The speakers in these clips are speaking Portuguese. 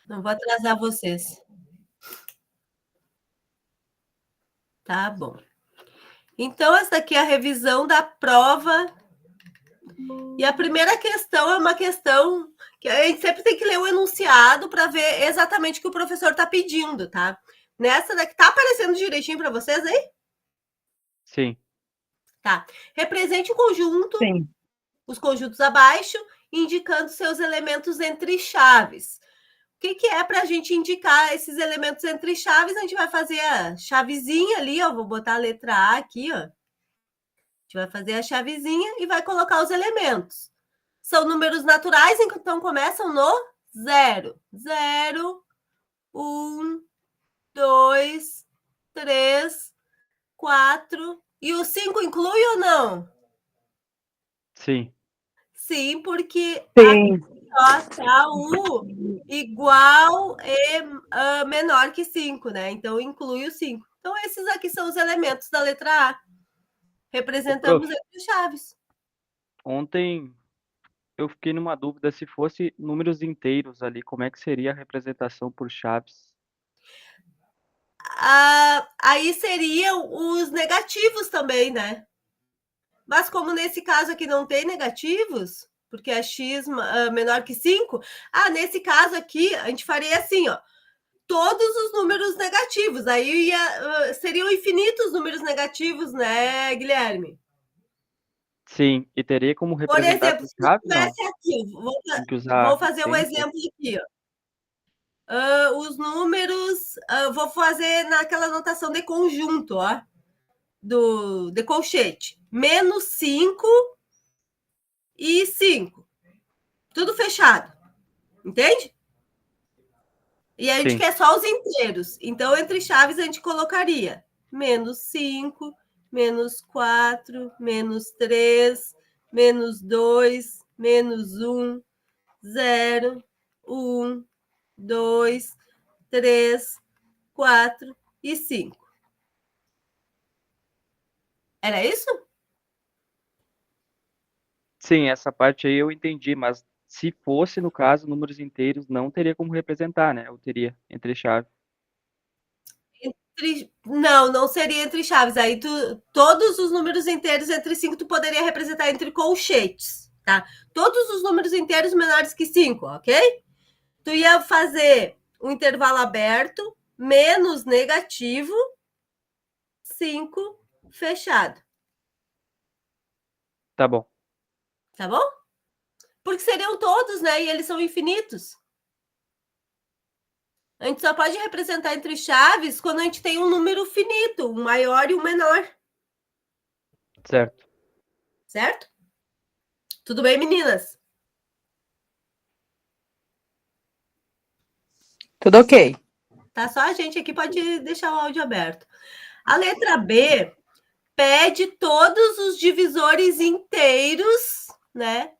Não vou atrasar vocês. Tá bom. Então, essa daqui é a revisão da prova. E a primeira questão é uma questão que a gente sempre tem que ler o enunciado para ver exatamente o que o professor está pedindo, tá? Nessa daqui, tá aparecendo direitinho para vocês aí? Sim. Tá. Represente o conjunto, Sim. os conjuntos abaixo, indicando seus elementos entre chaves. O que é para a gente indicar esses elementos entre chaves? A gente vai fazer a chavezinha ali, ó. Vou botar a letra A aqui, ó. A gente vai fazer a chavezinha e vai colocar os elementos. São números naturais, então começam no 0. 0, 1, 2, 3, 4. E o 5 inclui ou não? Sim. Sim, porque Sim. aqui tá o igual e menor que 5, né? Então inclui o 5. Então esses aqui são os elementos da letra A. Representamos entre chaves. Ontem eu fiquei numa dúvida se fosse números inteiros ali, como é que seria a representação por chaves? Aí seriam os negativos também, né? Mas como nesse caso aqui não tem negativos, porque é x menor que 5, nesse caso aqui a gente faria assim, ó, todos os números negativos. Aí seriam infinitos números negativos, né, Guilherme? Sim, e teria como Por representar exemplo, por se chaves, não? tivesse aqui, Tem que vou usar fazer um acento? exemplo aqui, ó. Os números, vou fazer naquela notação de conjunto, ó, de colchete. Menos 5 e 5. Tudo fechado. Entende? E a gente Sim. quer só os inteiros. Então, entre chaves, a gente colocaria menos 5, menos 4, menos 3, menos 2, menos 1, 0, 1, 2, 3, 4 e 5. Era isso? Sim, essa parte aí eu entendi, mas se fosse, no caso, números inteiros, não teria como representar, né? Ou teria entre chaves. Não seria entre chaves. Aí todos os números inteiros entre 5 tu poderia representar entre colchetes, tá? Todos os números inteiros menores que 5, ok? Tu ia fazer um intervalo aberto, menos negativo, 5 fechado. Tá bom. Tá bom? Porque seriam todos, né? E eles são infinitos. A gente só pode representar entre chaves quando a gente tem um número finito, um maior e um menor. Certo. Certo? Tudo bem, meninas? Tudo ok. Tá? Só a gente aqui pode deixar o áudio aberto. A letra B pede todos os divisores inteiros, né?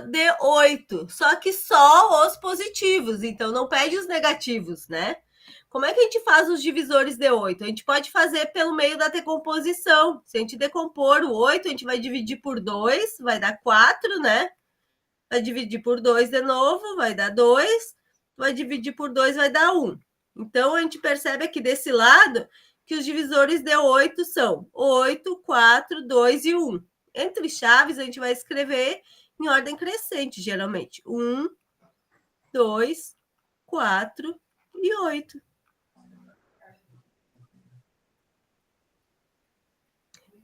De 8. Só que só os positivos, então não pede os negativos, né? Como é que a gente faz os divisores de 8? A gente pode fazer pelo meio da decomposição. Se a gente decompor o 8, a gente vai dividir por 2, vai dar 4, né? Vai dividir por 2 de novo, vai dar 2. Vai dividir por 2, vai dar 1. Então, a gente percebe aqui desse lado que os divisores de 8 são 8, 4, 2 e 1. Entre chaves, a gente vai escrever em ordem crescente, geralmente. 1, 2, 4 e 8.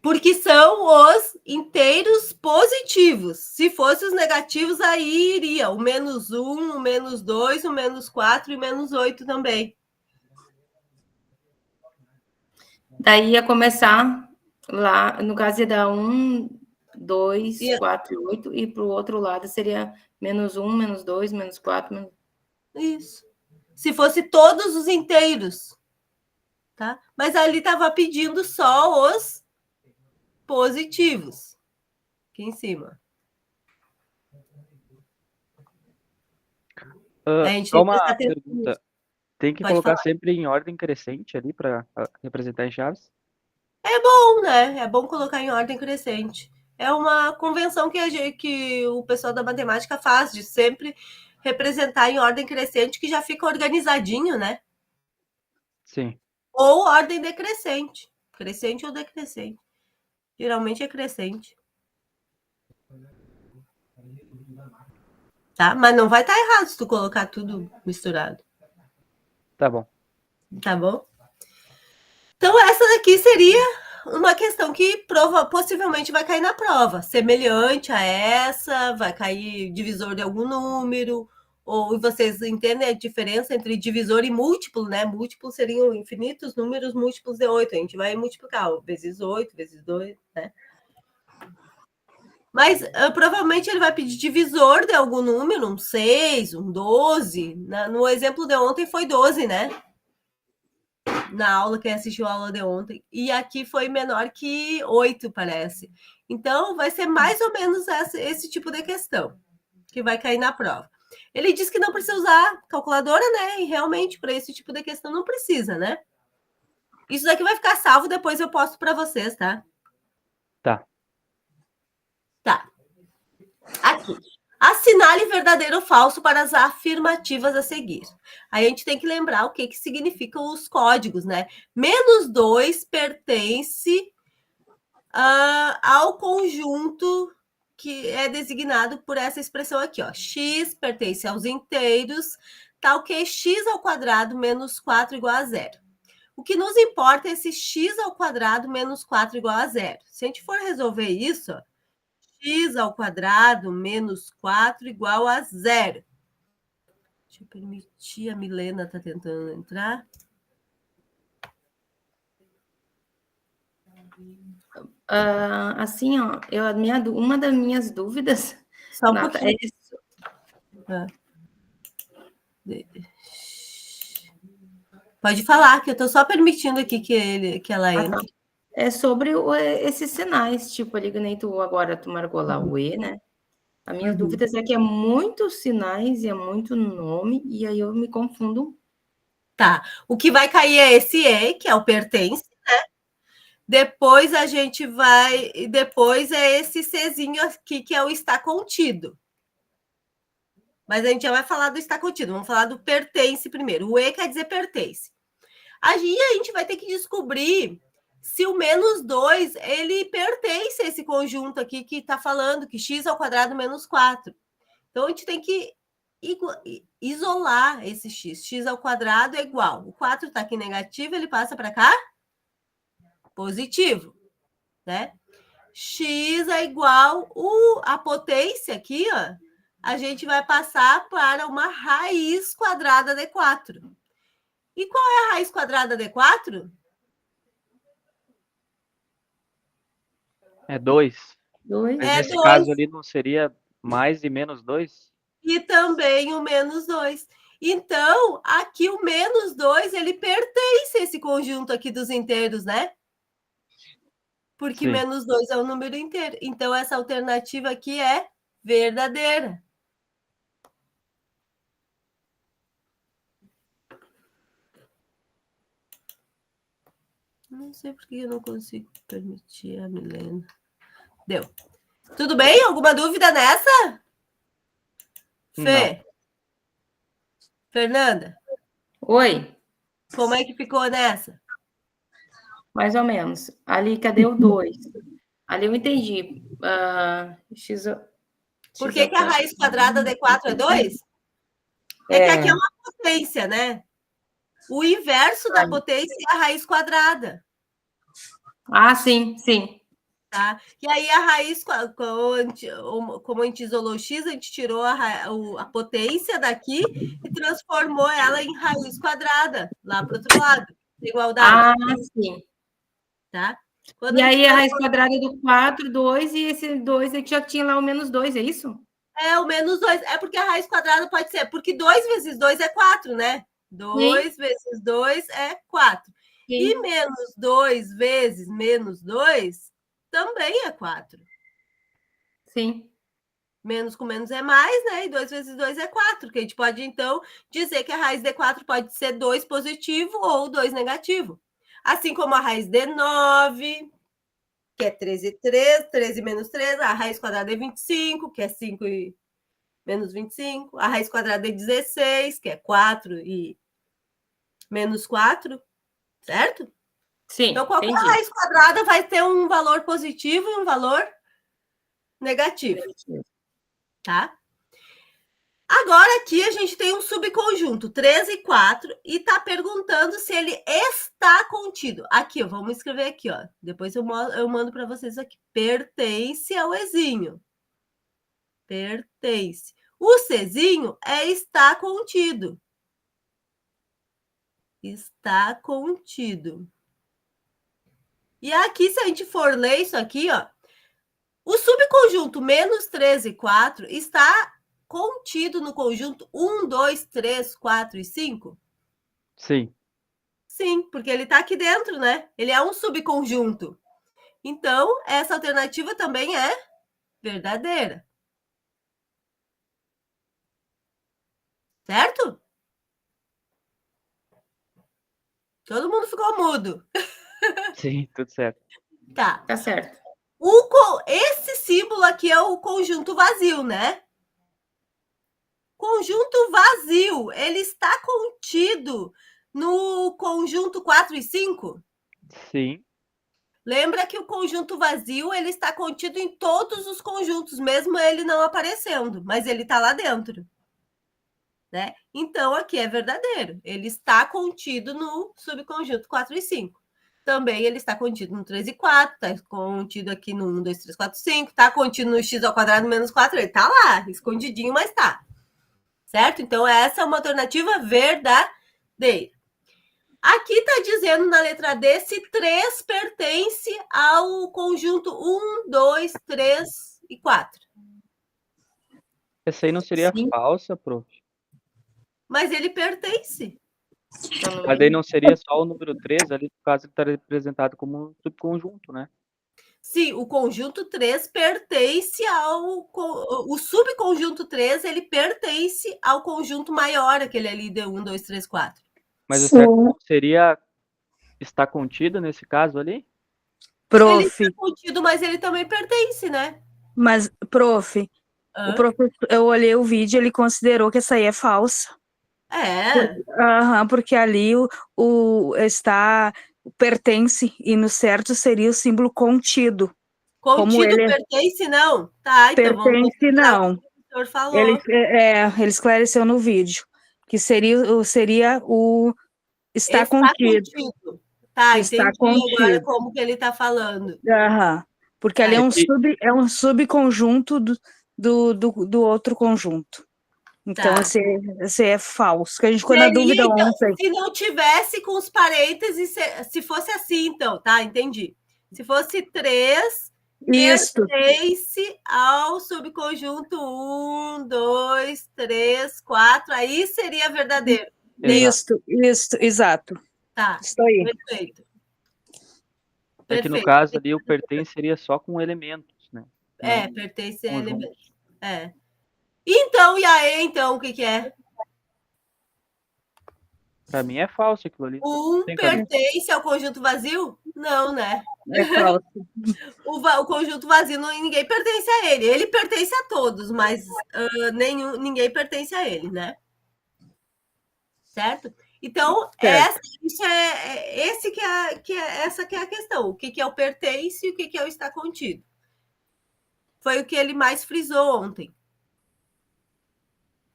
Porque são os inteiros positivos. Se fossem os negativos, aí iria o menos 1, o menos 2, o menos 4 e o menos 8 também. Daí ia começar lá, no caso ia dar 1, 2, 4 e 8, e para o outro lado seria menos 1, menos 2, menos 4, menos... Isso. Se fosse todos os inteiros, tá? Mas ali estava pedindo só os positivos. Aqui em cima. A gente Só tem que prestar uma atenção nisso. pergunta. Tem que Pode colocar falar. sempre em ordem crescente ali para representar em chaves? É bom, né? É bom colocar em ordem crescente. É uma convenção que o pessoal da matemática faz de sempre representar em ordem crescente, que já fica organizadinho, né? Sim. Ou ordem decrescente. Crescente ou decrescente. Geralmente é crescente. Tá? Mas não vai estar errado se tu colocar tudo misturado. Tá bom. Tá bom? Então, essa daqui seria uma questão que possivelmente vai cair na prova. Semelhante a essa, vai cair divisor de algum número, ou vocês entendem a diferença entre divisor e múltiplo, né? Múltiplo seriam infinitos números múltiplos de 8. A gente vai multiplicar vezes 8, vezes 2, né? Mas provavelmente ele vai pedir divisor de algum número, um 6, um 12. No exemplo de ontem foi 12, né? Na aula, quem assistiu a aula de ontem. E aqui foi menor que 8, parece. Então, vai ser mais ou menos esse tipo de questão que vai cair na prova. Ele diz que não precisa usar calculadora, né? E realmente, para esse tipo de questão, não precisa, né? Isso daqui vai ficar salvo, depois eu posto para vocês, tá? Tá. Tá. Aqui. Assinale verdadeiro ou falso para as afirmativas a seguir. Aí a gente tem que lembrar o que significam os códigos, né? -2 pertence ao conjunto que é designado por essa expressão aqui, ó. X pertence aos inteiros, tal que x ao quadrado menos 4 igual a 0. O que nos importa é esse x ao quadrado menos 4 igual a 0. Se a gente for resolver isso, ó, x ao quadrado menos 4 igual a 0. Deixa eu permitir, a Milena está tentando entrar. Assim, ó, uma das minhas dúvidas... Só um Nada, pouquinho. é isso. Pode falar, que eu estou só permitindo aqui que ela entre. Tá. É sobre esses sinais, tipo ali, que nem agora tu marcou lá o E, né? A minha dúvida é que é muitos sinais e é muito nome, e aí eu me confundo. Tá. O que vai cair é esse E, que é o pertence, né? Depois a gente vai... Depois é esse Czinho aqui, que é o está contido. Mas a gente já vai falar do está contido. Vamos falar do pertence primeiro. O E quer dizer pertence. Aí a gente vai ter que descobrir se o -2, ele pertence a esse conjunto aqui que está falando, que x ao quadrado menos 4. Então, a gente tem que isolar esse x. X ao quadrado é igual. O 4 está aqui negativo, ele passa para cá? Positivo, né? X é igual a potência aqui, ó. A gente vai passar para uma raiz quadrada de 4. E qual é a raiz quadrada de 4? É 2. 2. Mas nesse caso ali não seria mais e menos 2? E também o -2. Então, aqui o -2, ele pertence a esse conjunto aqui dos inteiros, né? Porque Sim. -2 é um número inteiro. Então, essa alternativa aqui é verdadeira. Não sei por que eu não consigo permitir a Milena. Deu. Tudo bem? Alguma dúvida nessa? Fê? Não. Fernanda? Oi. Como é que ficou nessa? Mais ou menos. Ali, cadê o 2? Ali eu entendi. X... Por que a raiz quadrada de 4 é 2? É que aqui é uma potência, né? O inverso da potência é a raiz quadrada. Ah, sim, sim. Tá? E aí a raiz, como a gente isolou o x, a gente tirou a potência daqui e transformou ela em raiz quadrada, lá para o outro lado, igualdade. Ah, sim. Tá? E aí a raiz quadrada do 4, 2, e esse 2 aqui já tinha lá o -2, é isso? É, o -2. É porque a raiz quadrada pode ser, porque 2 vezes 2 é 4, né? 2 vezes 2 é 4. Sim. E -2 vezes -2 também é 4. Sim. Menos com menos é mais, né? E 2 vezes 2 é 4. Que a gente pode, então, dizer que a raiz de 4 pode ser 2 positivo ou 2 negativo. Assim como a raiz de 9, que é 13 e 3, 13 menos 3, a raiz quadrada é 25, que é 5 e menos 25. A raiz quadrada de 16, que é 4 e menos 4, certo? Sim, Então, qualquer entendi. raiz quadrada vai ter um valor positivo e um valor negativo, tá? Agora, aqui a gente tem um subconjunto, 3 e 4, e está perguntando se ele está contido. Aqui, ó, vamos escrever aqui, ó. Depois eu mando para vocês aqui. Pertence ao Ezinho. Pertence. O Czinho está contido. Está contido. E aqui, se a gente for ler isso aqui, ó, o subconjunto menos 3 e 4 está contido no conjunto 1, 2, 3, 4 e 5? Sim. Sim, porque ele está aqui dentro, né? Ele é um subconjunto. Então, essa alternativa também é verdadeira. Certo? Todo mundo ficou mudo. Sim, tudo certo. Tá. Tá certo. Esse símbolo aqui é o conjunto vazio, né? Conjunto vazio, ele está contido no conjunto 4 e 5? Sim. Lembra que o conjunto vazio, ele está contido em todos os conjuntos, mesmo ele não aparecendo, mas ele está lá dentro. Né? Então, aqui é verdadeiro. Ele está contido no subconjunto 4 e 5. Também ele está contido no 3 e 4, está contido aqui no 1, 2, 3, 4, 5, está contido no x ao quadrado menos 4, ele está lá, escondidinho, mas está. Certo? Então, essa é uma alternativa verdadeira. Aqui está dizendo na letra D se 3 pertence ao conjunto 1, 2, 3 e 4. Essa aí não seria Sim. falsa, prof. Mas ele pertence. Mas daí não seria só o número 3, ali, no caso, ele está representado como um subconjunto, né? Sim, o conjunto 3 pertence ao... O subconjunto 3, ele pertence ao conjunto maior, aquele ali de 1, 2, 3, 4. Mas o certo não seria estar contido nesse caso ali? Ele Prof, está contido, mas ele também pertence, né? mas, prof, o professor, eu olhei o vídeo, ele considerou que essa aí é falsa. É. Aham, porque ali o está pertence, e no certo seria o símbolo contido. Como Contido ele pertence, não? Tá, então vamos pertence, mostrar não. o que o professor falou. Ele esclareceu no vídeo, que seria o está contido. Tá, Está entendi contido. agora como que ele está falando. Aham, porque ali Tá, é um subconjunto do outro conjunto. Então, Tá. esse é falso. Que a gente ficou na dúvida então, ontem. se não tivesse com os parênteses, se fosse assim, então, tá? Entendi. Se fosse 3, Isso, pertence ao subconjunto 1, 2, 3, 4, aí seria verdadeiro. Exato. isso, exato. Tá, Isso aí. perfeito. É que no caso ali o pertence seria só com elementos, né? Não pertence a conjunto. elementos. Então, e aí, então, o que que é? Pra mim é falso aquilo ali. Pertence ao conjunto vazio? Não, né? É falso. O conjunto vazio, ninguém pertence a ele. Ele pertence a todos, mas ninguém pertence a ele, né? Certo? Então, Certo. essa que é a questão. O que é o pertence e o que é o está contido. Foi o que ele mais frisou ontem.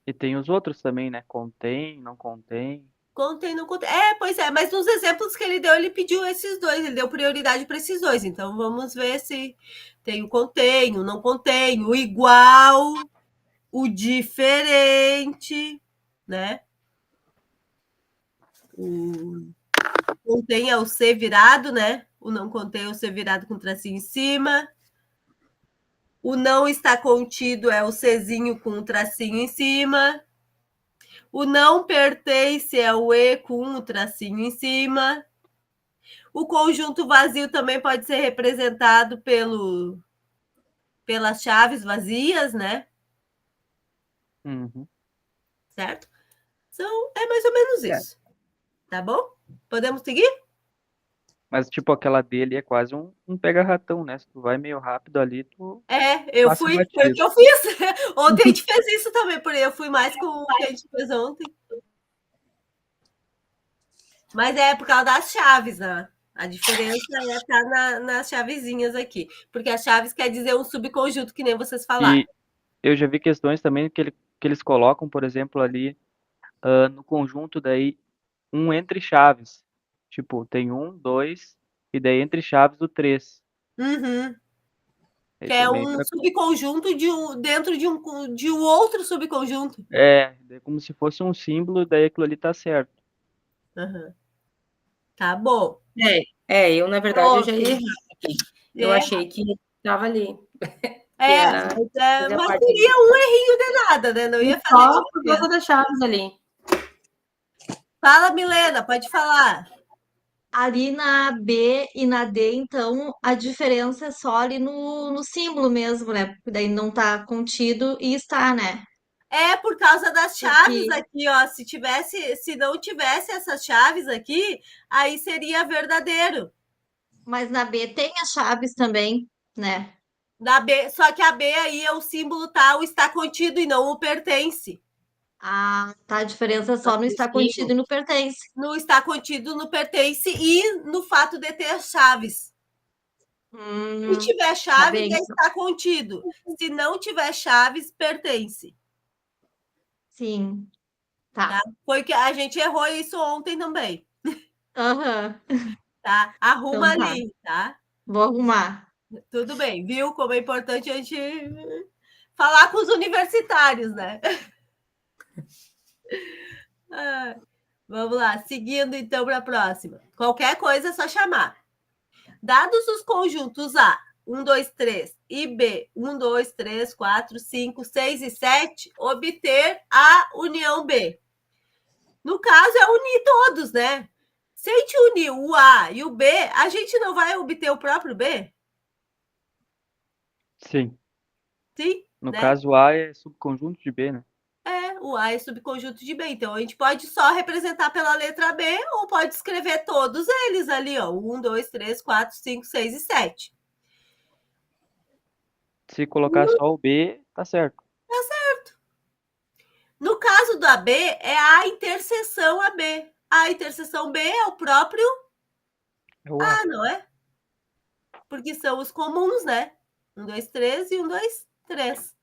E tem os outros também, né? Contém, não contém. Contém, não contém. Pois é, mas nos exemplos que ele deu, ele pediu esses dois, ele deu prioridade para esses dois. Então, vamos ver se tem o contém, o não contém, o igual, o diferente, né? O contém é o C virado, né? O não contém é o C virado com tracinho em cima. O não está contido é o Czinho com um tracinho em cima. O não pertence é o E com um tracinho em cima. O conjunto vazio também pode ser representado pelas chaves vazias, né? Uhum. Certo? Então, é mais ou menos isso. Tá bom? Podemos seguir? Mas, tipo, aquela dele é quase um pega-ratão, né? Se tu vai meio rápido ali, tu Eu passa fui, foi o que batido. eu fiz. Ontem a gente fez isso também, porque eu fui mais com o que a gente fez ontem. Mas é por causa das chaves, né? A diferença é estar nas chavezinhas aqui. Porque as chaves quer dizer um subconjunto, que nem vocês falaram. E eu já vi questões também que eles colocam, por exemplo, ali no conjunto, daí, um entre chaves. Tipo, tem 1, 2, e daí entre chaves o 3. Uhum. Aí Que é também um subconjunto dentro de um outro subconjunto. é como se fosse um símbolo, daí aquilo ali tá certo. Uhum. Tá bom. Eu, na verdade, eu já ia Pronto. errar aqui. Eu É, achei que estava ali. Que era fazer a mas parte seria um errinho de nada, né? Não ia fazer só por diferença. causa das chaves ali. Fala, Milena, pode falar. Ali na B e na D, então, a diferença é só ali no símbolo mesmo, né? Porque daí não tá contido e está, né? É por causa das chaves Porque, aqui, ó. Se não tivesse essas chaves aqui, aí seria verdadeiro. mas na B tem as chaves também, né? Da B, só que a B aí é o símbolo tá, o está contido e não o pertence. Ah, tá, a diferença é só no está contido e no pertence. No está contido, no pertence e no fato de ter as chaves. Se tiver Tá chaves, bem, está contido. Se não tiver chaves, pertence. sim, Tá? tá. Foi que a gente errou isso ontem também. Aham, Tá? Arruma então tá, ali, tá? vou arrumar. Tudo bem, viu? Como é importante a gente falar com os universitários, né? Vamos lá, seguindo então para a próxima. Qualquer coisa é só chamar. Dados os conjuntos A, 1, 2, 3 e B, 1, 2, 3, 4, 5, 6 e 7, obter a união B. No caso, é unir todos, né? Se a gente unir o A e o B, a gente não vai obter o próprio B? Sim. Sim, No né? caso, A é subconjunto de B, né? O A é subconjunto de B. Então, a gente pode só representar pela letra B ou pode escrever todos eles ali, ó. 1, 2, 3, 4, 5, 6 e 7. Se colocar só o B, tá certo. No caso da B, é a interseção AB. A interseção B é o próprio É o A. A, não é? Porque são os comuns, né? 1, 2, 3 e 1, 2, 3.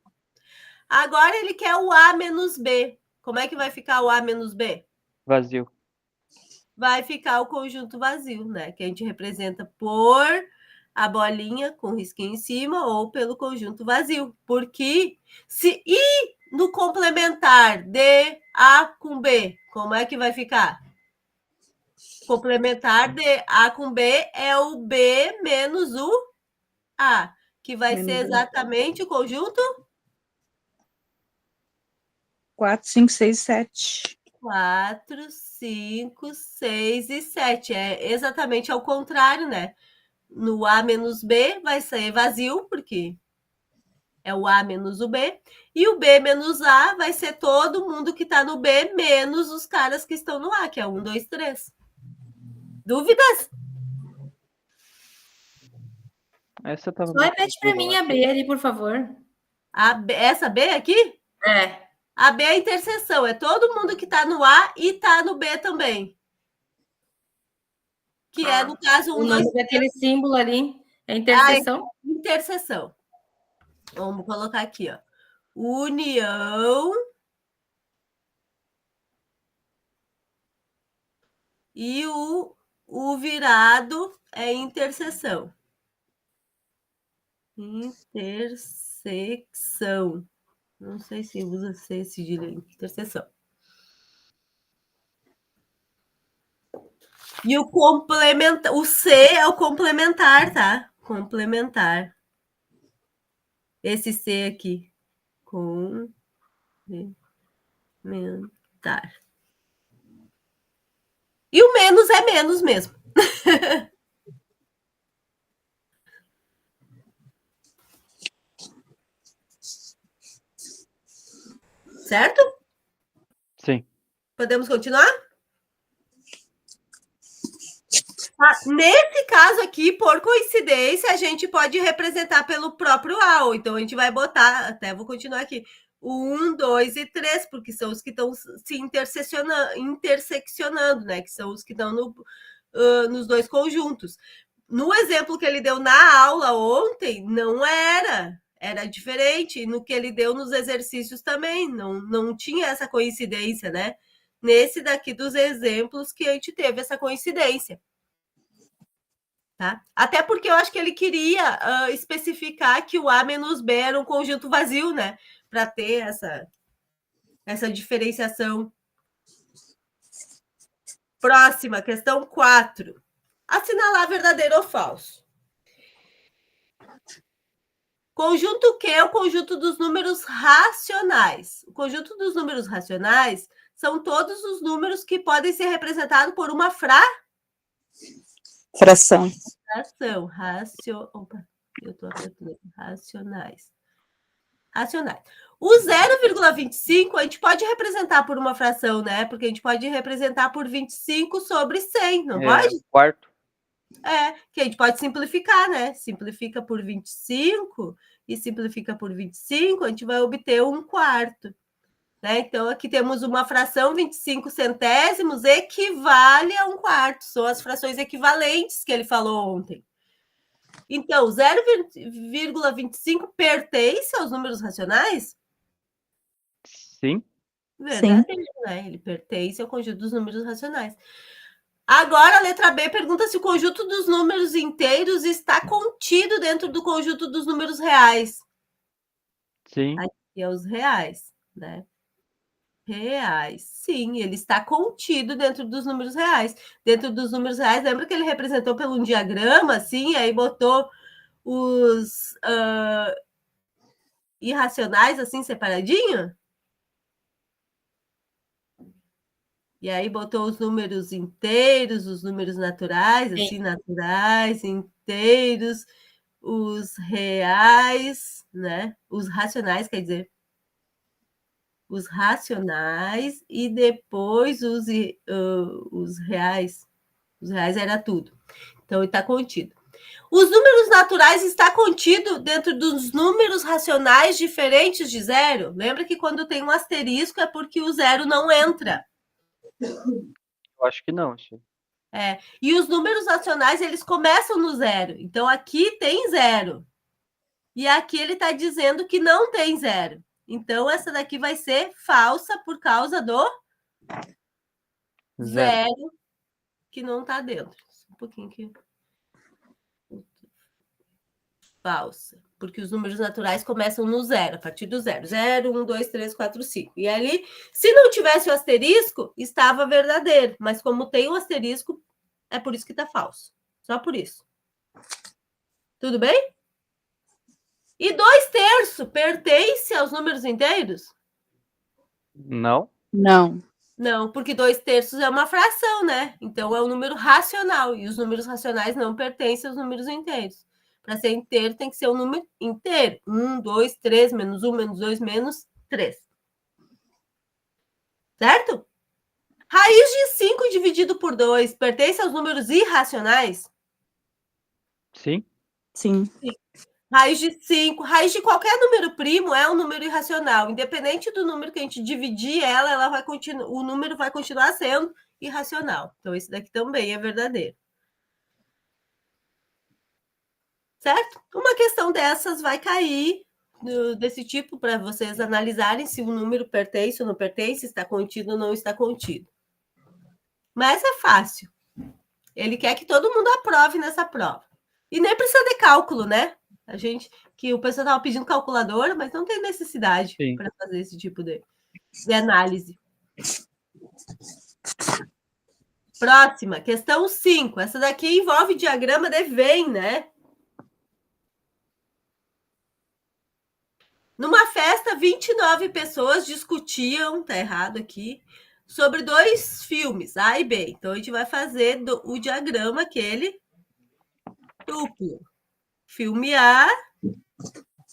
Agora ele quer o A menos B. Como é que vai ficar o A menos B? Vazio. Vai ficar o conjunto vazio, né? Que a gente representa por a bolinha com risquinho em cima ou pelo conjunto vazio. Porque se I no complementar de A com B, como é que vai ficar? Complementar de A com B é o B menos o A, que vai Menos ser um. exatamente o conjunto 4, 5, 6, 7. 4, 5, 6 e 7. É exatamente ao contrário, né? No A menos B vai ser vazio, porque é o A menos o B. E o B menos A vai ser todo mundo que está no B, menos os caras que estão no A, que é 1, 2, 3. Dúvidas? Essa tava Só bem repete para tranquila, mim eu a acho. B ali, por favor. Essa B aqui? É. A B é a interseção, é todo mundo que está no A e está no B também. Que é, no caso, O 1, 2, nome daquele símbolo ali é a interseção. interseção. Vamos colocar aqui, ó. União e o virado é interseção. Intersecção. Não sei se usa C cedilha interseção. E o complementar, o C é o complementar, tá? Complementar. Esse C aqui. Complementar. E o menos é menos mesmo. Certo? Sim. Podemos continuar? Nesse caso aqui, por coincidência, a gente pode representar pelo próprio A. Então, a gente vai botar, até vou continuar aqui, o 1, 2 e 3, porque são os que estão se interseccionando, né? Que são os que estão nos dois conjuntos. No exemplo que ele deu na aula ontem, não era diferente. No que ele deu nos exercícios também, não tinha essa coincidência, né? Nesse daqui dos exemplos que a gente teve essa coincidência. Tá? Até porque eu acho que ele queria especificar que o A menos B era um conjunto vazio, né? Para ter essa diferenciação. Próxima, questão 4. Assinalar verdadeiro ou falso. Conjunto Q é o conjunto dos números racionais. O conjunto dos números racionais são todos os números que podem ser representados por uma Fração. Racionais. O 0,25 a gente pode representar por uma fração, né? Porque a gente pode representar por 25 sobre 100, não pode? Quarto. Que a gente pode simplificar, né? Simplifica por 25 e simplifica por 25, a gente vai obter 1/4. Né? Então, aqui temos uma fração, 25 centésimos, equivale a 1/4. São as frações equivalentes que ele falou ontem. Então, 0,25 pertence aos números racionais? Sim. Verdadeiro, né? Ele pertence ao conjunto dos números racionais. Agora, a letra B pergunta se o conjunto dos números inteiros está contido dentro do conjunto dos números reais. Sim. Aqui é os reais, né? Reais. Sim, ele está contido dentro dos números reais. Dentro dos números reais, lembra que ele representou pelo um diagrama, assim, aí botou os irracionais, assim, separadinho? E aí botou os números inteiros, os números naturais, assim, naturais, inteiros, os reais, né? Os racionais, quer dizer. Os racionais e depois os reais. Os reais era tudo. Então, está contido. Os números naturais está contido dentro dos números racionais diferentes de zero? Lembra que quando tem um asterisco é porque o zero não entra. Eu acho que não, Chico. E os números racionais, eles começam no zero. Então, aqui tem zero. E aqui ele está dizendo que não tem zero. Então, essa daqui vai ser falsa por causa do zero que não está dentro. Um pouquinho aqui. Falsa. Porque os números naturais começam no zero, a partir do zero. 0, 1, 2, 3, 4, 5. E ali, se não tivesse o asterisco, estava verdadeiro. Mas como tem o asterisco, é por isso que está falso. Só por isso. Tudo bem? E 2/3 pertence aos números inteiros? Não. Não, porque 2/3 é uma fração, né? Então, é um número racional. E os números racionais não pertencem aos números inteiros. Para ser inteiro, tem que ser um número inteiro. 1, 2, 3, menos 1, menos 2, menos 3. Certo? Raiz de 5 dividido por 2 pertence aos números irracionais? Sim. Raiz de 5, raiz de qualquer número primo é um número irracional. Independente do número que a gente dividir ela vai continuar, o número vai continuar sendo irracional. Então, esse daqui também é verdadeiro. Certo? Uma questão dessas vai cair desse tipo para vocês analisarem se o número pertence ou não pertence, está contido ou não está contido. Mas é fácil. Ele quer que todo mundo aprove nessa prova. E nem precisa de cálculo, né? Que o pessoal estava pedindo calculadora, mas não tem necessidade para fazer esse tipo de análise. Próxima, questão 5. Essa daqui envolve diagrama de Venn, né? Numa festa, 29 pessoas discutiam, tá errado aqui, sobre 2 filmes, A e B. Então, a gente vai fazer o diagrama aquele duplo. Filme A,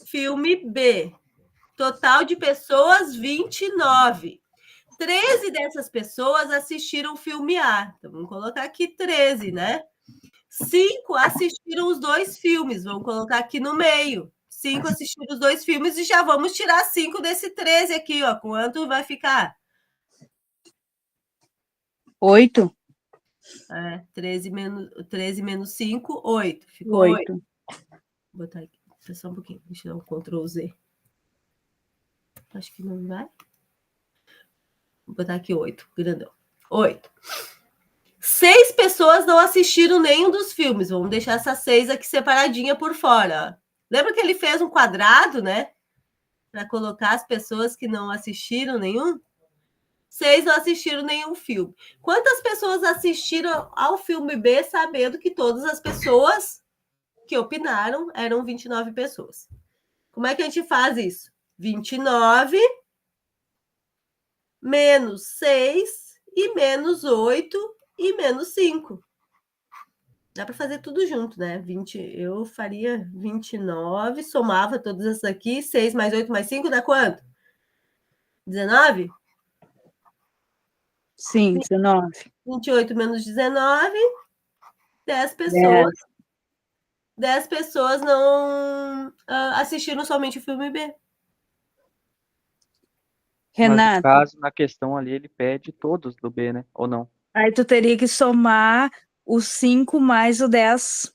filme B. Total de pessoas, 29. 13 dessas pessoas assistiram o filme A. Então, vamos colocar aqui 13, né? 5 assistiram os 2 filmes. Vamos colocar aqui no meio. 5 assistiram os 2 filmes e já vamos tirar 5 desse 13 aqui, ó. Quanto vai ficar? 8. 13 menos 5, 8. Ficou 8. Vou botar aqui. Só um pouquinho. Deixa eu dar um Ctrl Z. Acho que não vai. Vou botar aqui 8. Grandão. 8. 6 pessoas não assistiram nenhum dos filmes. Vamos deixar essas 6 aqui separadinha por fora. Lembra que ele fez um quadrado, né? Para colocar as pessoas que não assistiram nenhum? 6 não assistiram nenhum filme. Quantas pessoas assistiram ao filme B sabendo que todas as pessoas que opinaram eram 29 pessoas? Como é que a gente faz isso? 29 menos 6 e menos 8 e menos 5. Dá para fazer tudo junto, né? Eu faria 29, somava todas essas aqui, 6 mais 8 mais 5 dá quanto? 19? Sim, 19. 28 menos 19, 10 pessoas. 10 pessoas não assistiram somente o filme B. Mas no Renato, caso, na questão ali, ele pede todos do B, né? Ou não? aí tu teria que somar o 5 mais o 10.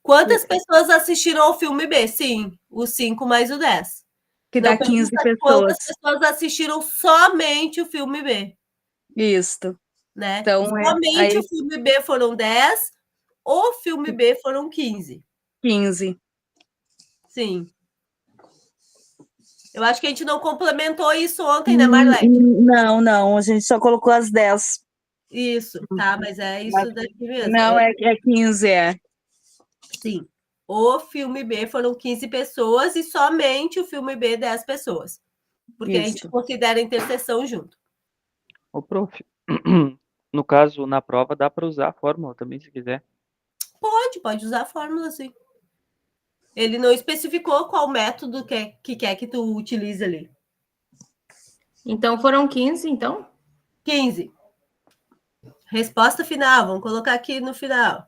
Quantas pessoas assistiram ao filme B? Sim, o 5 mais o 10. Que Não dá 15 pergunta quantas pessoas. pessoas assistiram somente o filme B, Isto. né? Então, Somente o filme B foram 10, o filme B foram 15. 15. Sim. Eu acho que a gente não complementou isso ontem, né, Marlete? Não, a gente só colocou as 10. Isso, tá, mas é isso daqui mesmo. Não, é 15, é. Sim. O filme B foram 15 pessoas e somente o filme B 10 pessoas. Porque a gente Isso. considera a interseção junto. Ô, prof, no caso, na prova, dá para usar a fórmula também, se quiser. Pode usar a fórmula, sim. Ele não especificou qual método que quer que tu utilize ali. Então, foram 15, então? 15. Resposta final, vamos colocar aqui no final.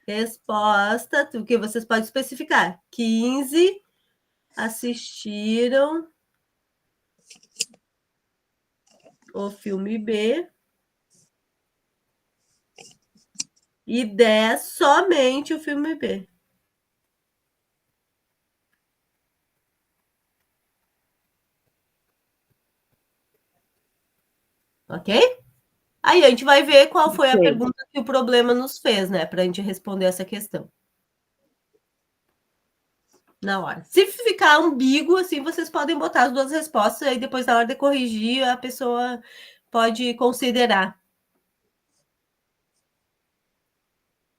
Resposta, o que vocês podem especificar. 15 assistiram o filme B e 10 somente o filme B. Ok? Aí a gente vai ver qual foi a pergunta que o problema nos fez, né? Para a gente responder essa questão. Na hora. Se ficar ambíguo, assim, vocês podem botar as duas respostas, aí depois, na hora de corrigir, a pessoa pode considerar.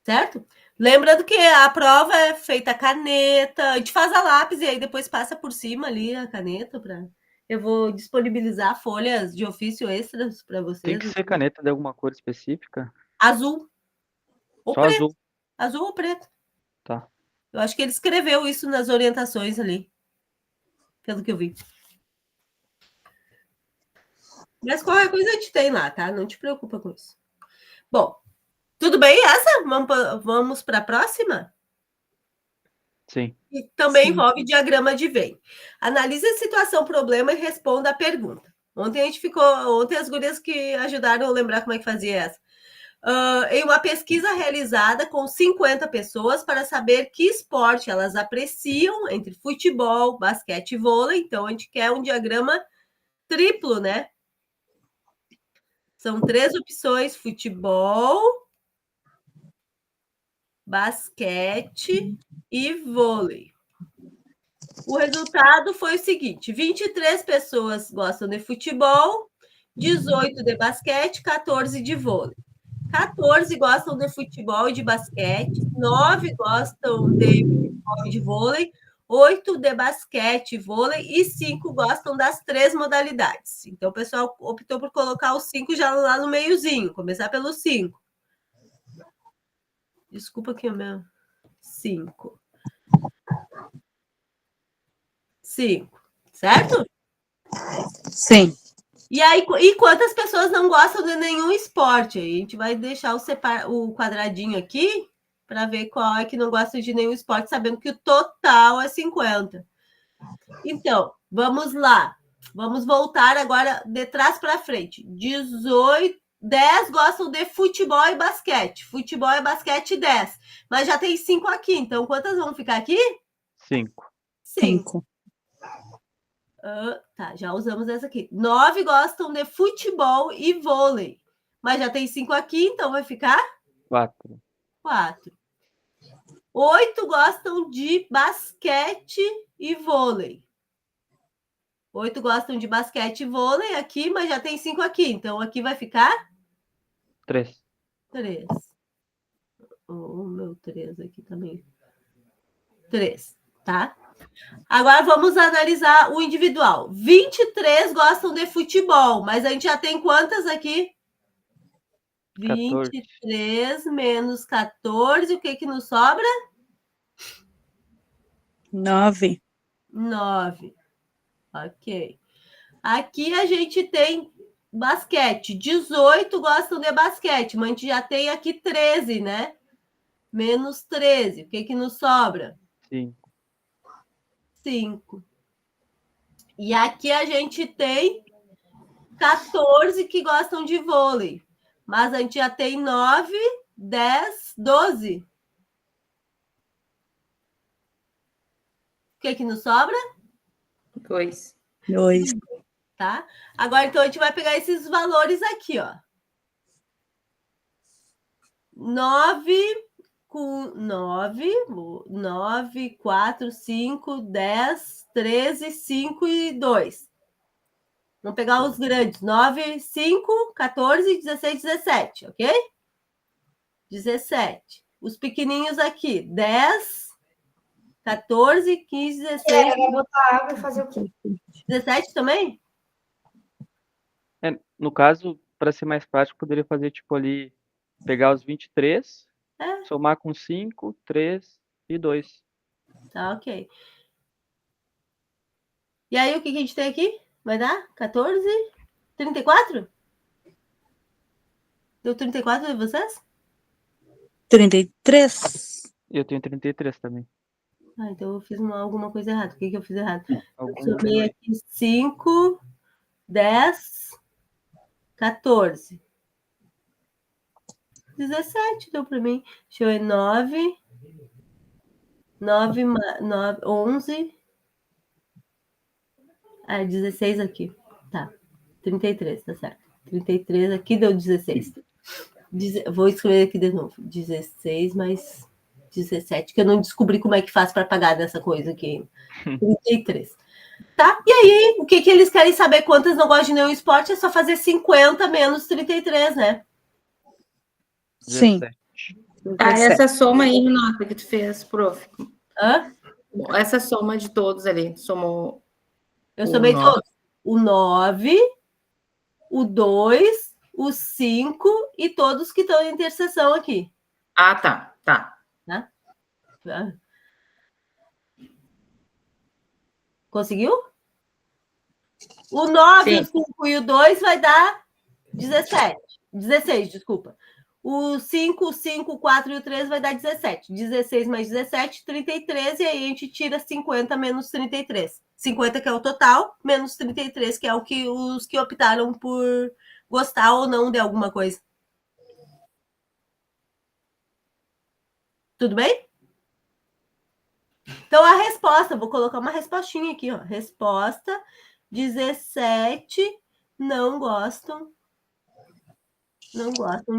Certo? Lembrando que a prova é feita a caneta, a gente faz a lápis e aí depois passa por cima ali a caneta para. Eu vou disponibilizar folhas de ofício extras para vocês. Tem que ser caneta de alguma cor específica? Azul. Ou Só preto. azul. Azul ou preto. Tá. Eu acho que ele escreveu isso nas orientações ali. Pelo que eu vi. Mas qualquer coisa a gente tem lá, tá? Não te preocupa com isso. Bom, tudo bem essa? Vamos para a próxima? Sim. E também Sim. envolve diagrama de Venn. Analise a situação, problema e responda a pergunta. Ontem as gurias que ajudaram a lembrar como é que fazia essa. Em uma pesquisa realizada com 50 pessoas para saber que esporte elas apreciam entre futebol, basquete e vôlei. Então, a gente quer um diagrama triplo, né? São 3 opções: futebol, basquete e vôlei. O resultado foi o seguinte: 23 pessoas gostam de futebol, 18 de basquete, 14 de vôlei. 14 gostam de futebol e de basquete, 9 gostam de futebol e de vôlei, 8 de basquete e vôlei e 5 gostam das 3 modalidades. Então, o pessoal optou por colocar os 5 já lá no meiozinho, começar pelos 5. Desculpa aqui o meu. 5. 5, certo? Sim. E aí, e quantas pessoas não gostam de nenhum esporte? A gente vai deixar o quadradinho aqui para ver qual é que não gosta de nenhum esporte, sabendo que o total é 50. Então, vamos lá. Vamos voltar agora de trás para frente. 10 gostam de futebol e basquete. Futebol e basquete, 10. Mas já tem 5 aqui, então quantas vão ficar aqui? 5. 5. Tá, já usamos essa aqui. 9 gostam de futebol e vôlei. Mas já tem 5 aqui, então vai ficar? 4. 4. 8 gostam de basquete e vôlei. 8 gostam de basquete e vôlei aqui, mas já tem 5 aqui. Então, aqui vai ficar? 3. 3. O meu 3 aqui também. 3, tá? Agora vamos analisar o individual. 23 gostam de futebol, mas a gente já tem quantas aqui? 14. 23 menos 14, o que que nos sobra? 9. 9. Ok. Aqui a gente tem basquete. 18 gostam de basquete, mas a gente já tem aqui 13, né? Menos 13. O que que nos sobra? 5. 5. E aqui a gente tem 14 que gostam de vôlei. Mas a gente já tem 9, 10, 12. O que que nos sobra? 2. 2. Tá? Agora, então, a gente vai pegar esses valores aqui, ó. 9 com 9, 9, 4, 5, 10, 13, 5 e 2. Vamos pegar os grandes. 9, 5, 14, 16, 17, ok? 17. Os pequenininhos aqui. 10, 14, 15, 16. Vou botar água e fazer o quê? 17 também? No caso, para ser mais prático, poderia fazer tipo ali, pegar os 23, somar com 5, 3 e 2. Tá, ok. E aí, o que que a gente tem aqui? Vai dar 14? 34? Deu 34 de vocês? 33. Eu tenho 33 também. Ah, então eu fiz alguma coisa errada. O que que eu fiz errado? Algum Eu somei aqui 5, 10, 14. 17 deu para mim. Deixa eu ver. 9, 11. Ah, 16 aqui. Tá. 33, tá certo. 33 aqui deu 16. Vou escrever aqui de novo. 16 mais 17, que eu não descobri como é que faz para pagar dessa coisa aqui. 33. Tá? E aí, o que que eles querem saber? Quantas não gostam de nenhum esporte? É só fazer 50 menos 33, né? Sim. 17. Essa soma aí, Renata, que tu fez, prof. Hã? Essa soma de todos ali, somou. Eu somei nove. todos. O 9, o 2, o 5 e todos que estão em interseção aqui. Ah, tá. Tá. Conseguiu? O 9, Sim. o 5 e o 2 vai dar 17. 16, desculpa. O 5, o 5, o 4 e o 3 vai dar 17. 16 mais 17, 33. E aí a gente tira 50 menos 33. 50 que é o total, menos 33, que é o que os que optaram por gostar ou não de alguma coisa. Tudo bem? Então, a resposta, vou colocar uma respostinha aqui, ó. Resposta: 17 não gostam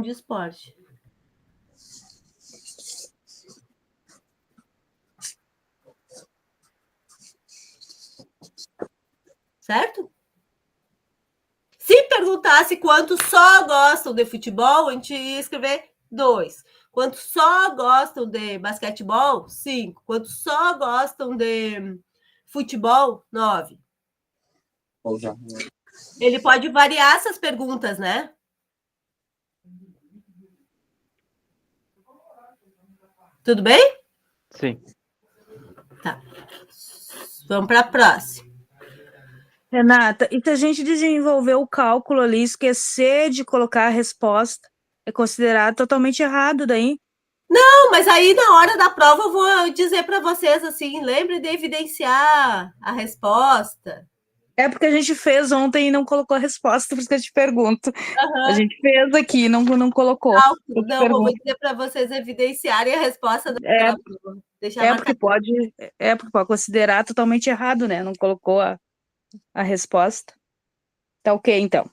de esporte. Certo? Se perguntasse quantos só gostam de futebol, a gente ia escrever 2. Quantos só gostam de basquetebol? 5. Quantos só gostam de futebol? 9. Ele pode variar essas perguntas, né? Tudo bem? Sim. Tá. Vamos para a próxima. Renata, e se a gente desenvolver o cálculo ali, esquecer de colocar a resposta, é considerado totalmente errado daí? Não, mas aí na hora da prova eu vou dizer para vocês assim, lembre de evidenciar a resposta. É porque a gente fez ontem e não colocou a resposta, por isso que eu te pergunto. A gente fez aqui, não colocou. Eu te Não, eu vou pergunto. dizer para vocês evidenciarem a resposta da É, prova. Deixar é marcado. porque pode considerar totalmente errado, né? Não colocou a resposta. Tá ok, então.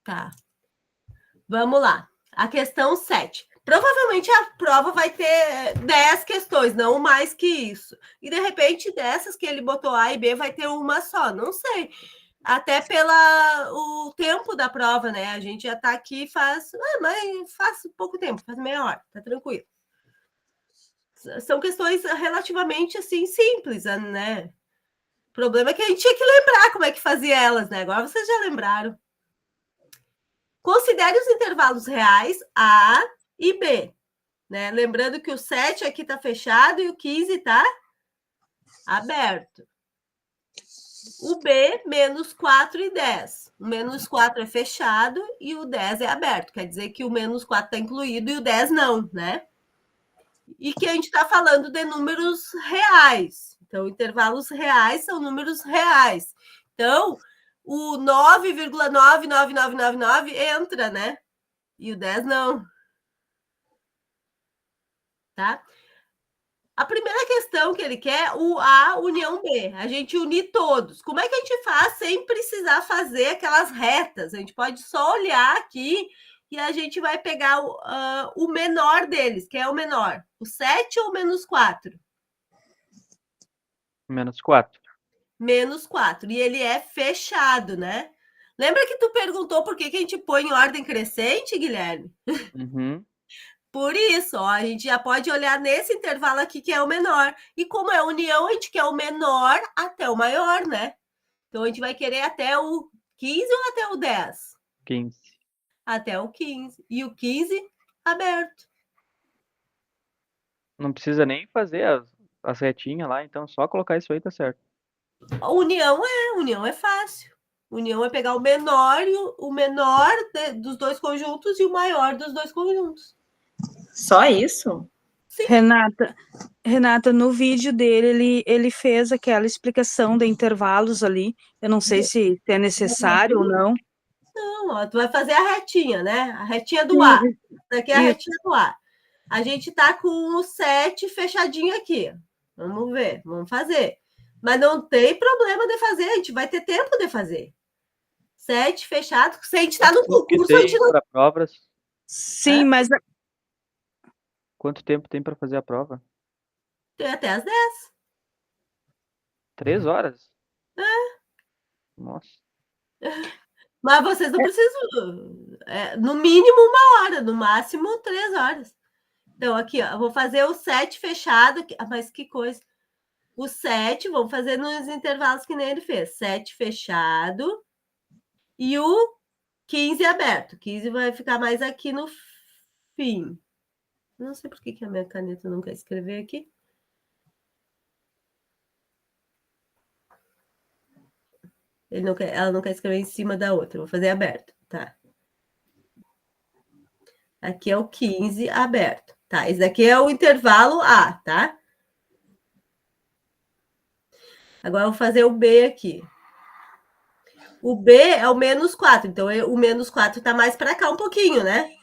Tá. Vamos lá. A questão 7. Provavelmente a prova vai ter 10 questões, não mais que isso. E de repente, dessas que ele botou A e B, vai ter uma só. Não sei. Até o tempo da prova, né? A gente já está aqui mas faz pouco tempo, faz meia hora, tá tranquilo. São questões relativamente assim simples, né? O problema é que a gente tinha que lembrar como é que fazia elas, né? Agora vocês já lembraram. Considere os intervalos reais A e B, né? Lembrando que o 7 aqui está fechado e o 15 está aberto. O B, menos 4 e 10. O menos 4 é fechado e o 10 é aberto. Quer dizer que o menos 4 está incluído e o 10 não, né? E que a gente está falando de números reais. Então, intervalos reais são números reais. Então, o 9,99999 entra, né? E o 10 não. Tá? A primeira questão que ele quer, o A união B. A gente unir todos. Como é que a gente faz sem precisar fazer aquelas retas? A gente pode só olhar aqui e a gente vai pegar o menor deles, que é o menor. O 7 ou o menos 4? Menos 4. Menos 4. E ele é fechado, né? Lembra que tu perguntou por que a gente põe em ordem crescente, Guilherme? Uhum. Por isso, ó, a gente já pode olhar nesse intervalo aqui que é o menor. E como é união, a gente quer o menor até o maior, né? Então, a gente vai querer até o 15 ou até o 10? 15. Até o 15. E o 15 aberto. Não precisa nem fazer as retinhas lá, então só colocar isso aí tá certo. A união é fácil. União é pegar o menor e o menor dos dois conjuntos e o maior dos dois conjuntos. Só isso? Sim. Renata, no vídeo dele, ele fez aquela explicação de intervalos ali. Eu não sei se é necessário ou não. Não, ó, tu vai fazer a retinha, né? A retinha do A. Aqui é a retinha do A. A gente tá com o 7 fechadinho aqui. Vamos ver, vamos fazer. Mas não tem problema de fazer, a gente vai ter tempo de fazer. 7 fechado. Se a gente está no concurso, a gente não. Para provas. Sim, mas Quanto tempo tem para fazer a prova? Tem até as 10. 3 horas? Nossa. Mas vocês não precisam. No mínimo 1 hora, no máximo 3 horas. Então, aqui, ó, eu vou fazer o 7 fechado. Mas que coisa. O 7, vamos fazer nos intervalos que nem ele fez. 7 fechado. E o 15 aberto. 15 vai ficar mais aqui no fim. Não sei por que a minha caneta não quer escrever aqui. Ela não quer escrever em cima da outra. Vou fazer aberto, tá? Aqui é o 15 aberto. Tá, esse daqui é o intervalo A, tá? Agora eu vou fazer o B aqui. O B é o menos 4, então o menos 4 tá mais para cá um pouquinho, né?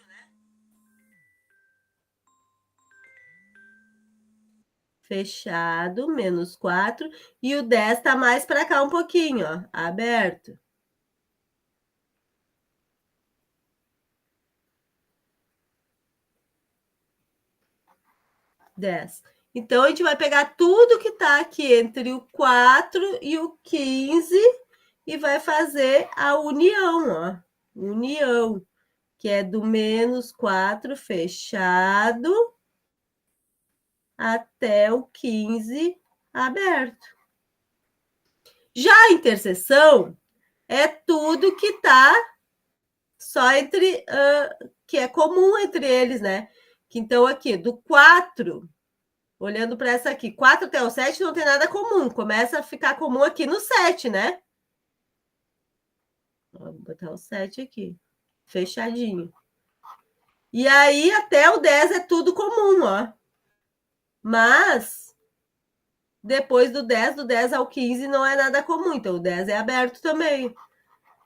Fechado, menos 4. E o 10 tá mais para cá um pouquinho, ó. Aberto. Então, a gente vai pegar tudo que tá aqui entre o 4 e o 15 e vai fazer a união, ó. União, que é do menos 4 fechado até o 15 aberto. Já a interseção é tudo que tá só entre, que é comum entre eles, né? Então, aqui, do 4, olhando para essa aqui, 4 até o 7 não tem nada comum, começa a ficar comum aqui no 7, né? Ó, vou botar o 7 aqui. Fechadinho. E aí, até o 10 é tudo comum, ó. Mas, depois do 10 ao 15 não é nada comum. Então, o 10 é aberto também.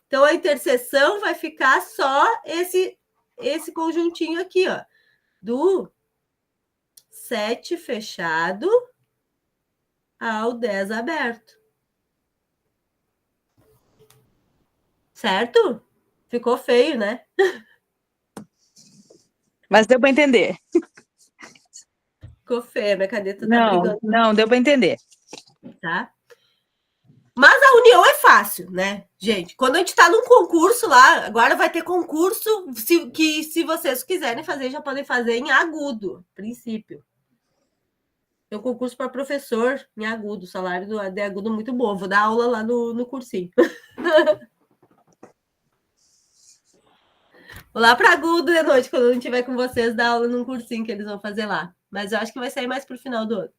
Então, a interseção vai ficar só esse conjuntinho aqui, ó. Do 7 fechado ao 10 aberto. Certo? Ficou feio, né? Mas deu para entender. Ficou feio, minha caneta tá Não, brigando, não, deu para entender. tá? Mas a união é fácil, né, gente? Quando a gente tá num concurso lá, agora vai ter concurso que se vocês quiserem fazer, já podem fazer em agudo, princípio. Tem um concurso para professor em agudo, salário de agudo muito bom. Vou dar aula lá no cursinho. Vou lá para agudo de noite, quando eu não estiver com vocês, dar aula num cursinho que eles vão fazer lá. Mas eu acho que vai sair mais pro final do ano.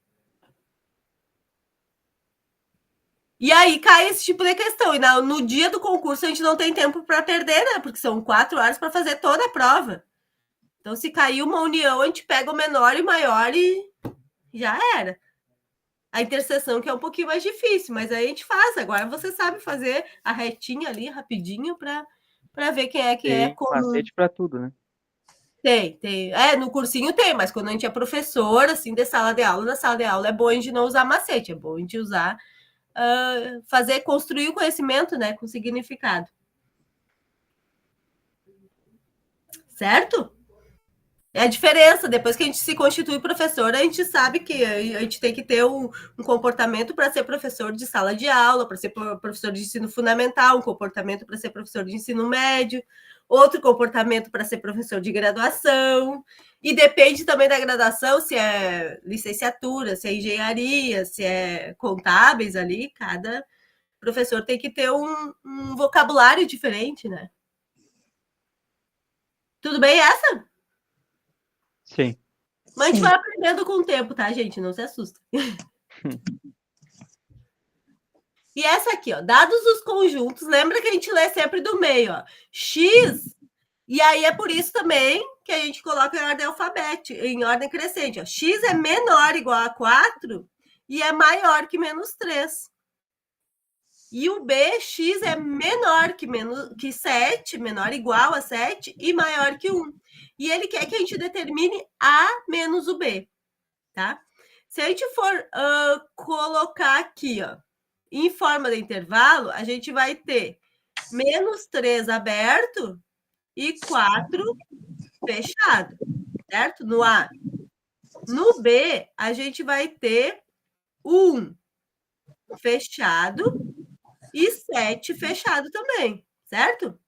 E aí cai esse tipo de questão. E no dia do concurso a gente não tem tempo para perder, né? Porque são 4 horas para fazer toda a prova. Então, se cair uma união, a gente pega o menor e o maior e já era. A interseção que é um pouquinho mais difícil, mas aí a gente faz. Agora você sabe fazer a retinha ali, rapidinho, para ver quem é que é Tem comum. macete pra tudo, né? Tem. No cursinho tem, mas quando a gente é professor, assim, de sala de aula, na sala de aula é bom a gente não usar macete, é bom a gente usar, construir o conhecimento, né, com significado. Certo? É a diferença. Depois que a gente se constitui professor, a gente sabe que a gente tem que ter um comportamento para ser professor de sala de aula, para ser professor de ensino fundamental, um comportamento para ser professor de ensino médio, outro comportamento para ser professor de graduação. E depende também da graduação, se é licenciatura, se é engenharia, se é contábeis ali, cada professor tem que ter um vocabulário diferente, né? Tudo bem essa? Sim. Mas a gente vai aprendendo com o tempo, tá, gente? Não se assusta. E essa aqui, ó, dados os conjuntos, lembra que a gente lê sempre do meio, ó. X, e aí é por isso também que a gente coloca em ordem alfabética, em ordem crescente, ó. X é menor ou igual a 4 e é maior que menos 3. E o B, X é menor que 7, menor ou igual a 7 e maior que 1. E ele quer que a gente determine A menos o B, tá? Se a gente for colocar aqui, ó, em forma de intervalo, a gente vai ter menos 3 aberto e 4 fechado, certo? No A. No B, a gente vai ter 1 fechado e 7 fechado também, certo?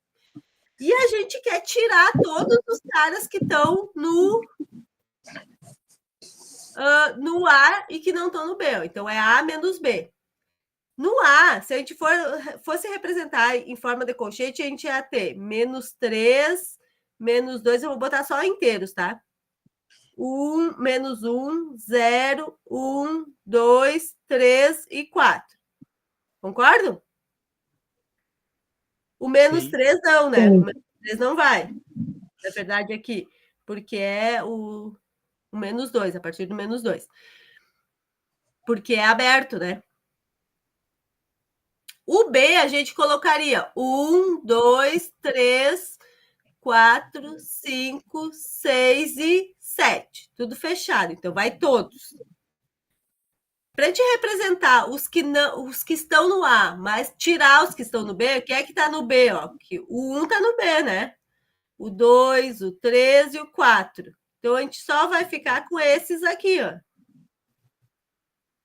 E a gente quer tirar todos os caras que estão no A e que não estão no B. Então, é A menos B. No A, se a gente fosse representar em forma de colchete, a gente ia ter menos 3, menos 2, eu vou botar só inteiros, tá? 1, menos 1, 0, 1, 2, 3 e 4. Concordo? O menos 3 não, né? O menos 3 não vai. Na verdade, aqui, porque é o menos 2, a partir do menos 2. Porque é aberto, né? O B a gente colocaria 1, 2, 3, 4, 5, 6 e 7. Tudo fechado. Então, vai todos. Para a gente representar os que estão no A, mas tirar os que estão no B, quem é que está no B? Ó? O 1 está no B, né? O 2, o 3 e o 4. Então, a gente só vai ficar com esses aqui, ó.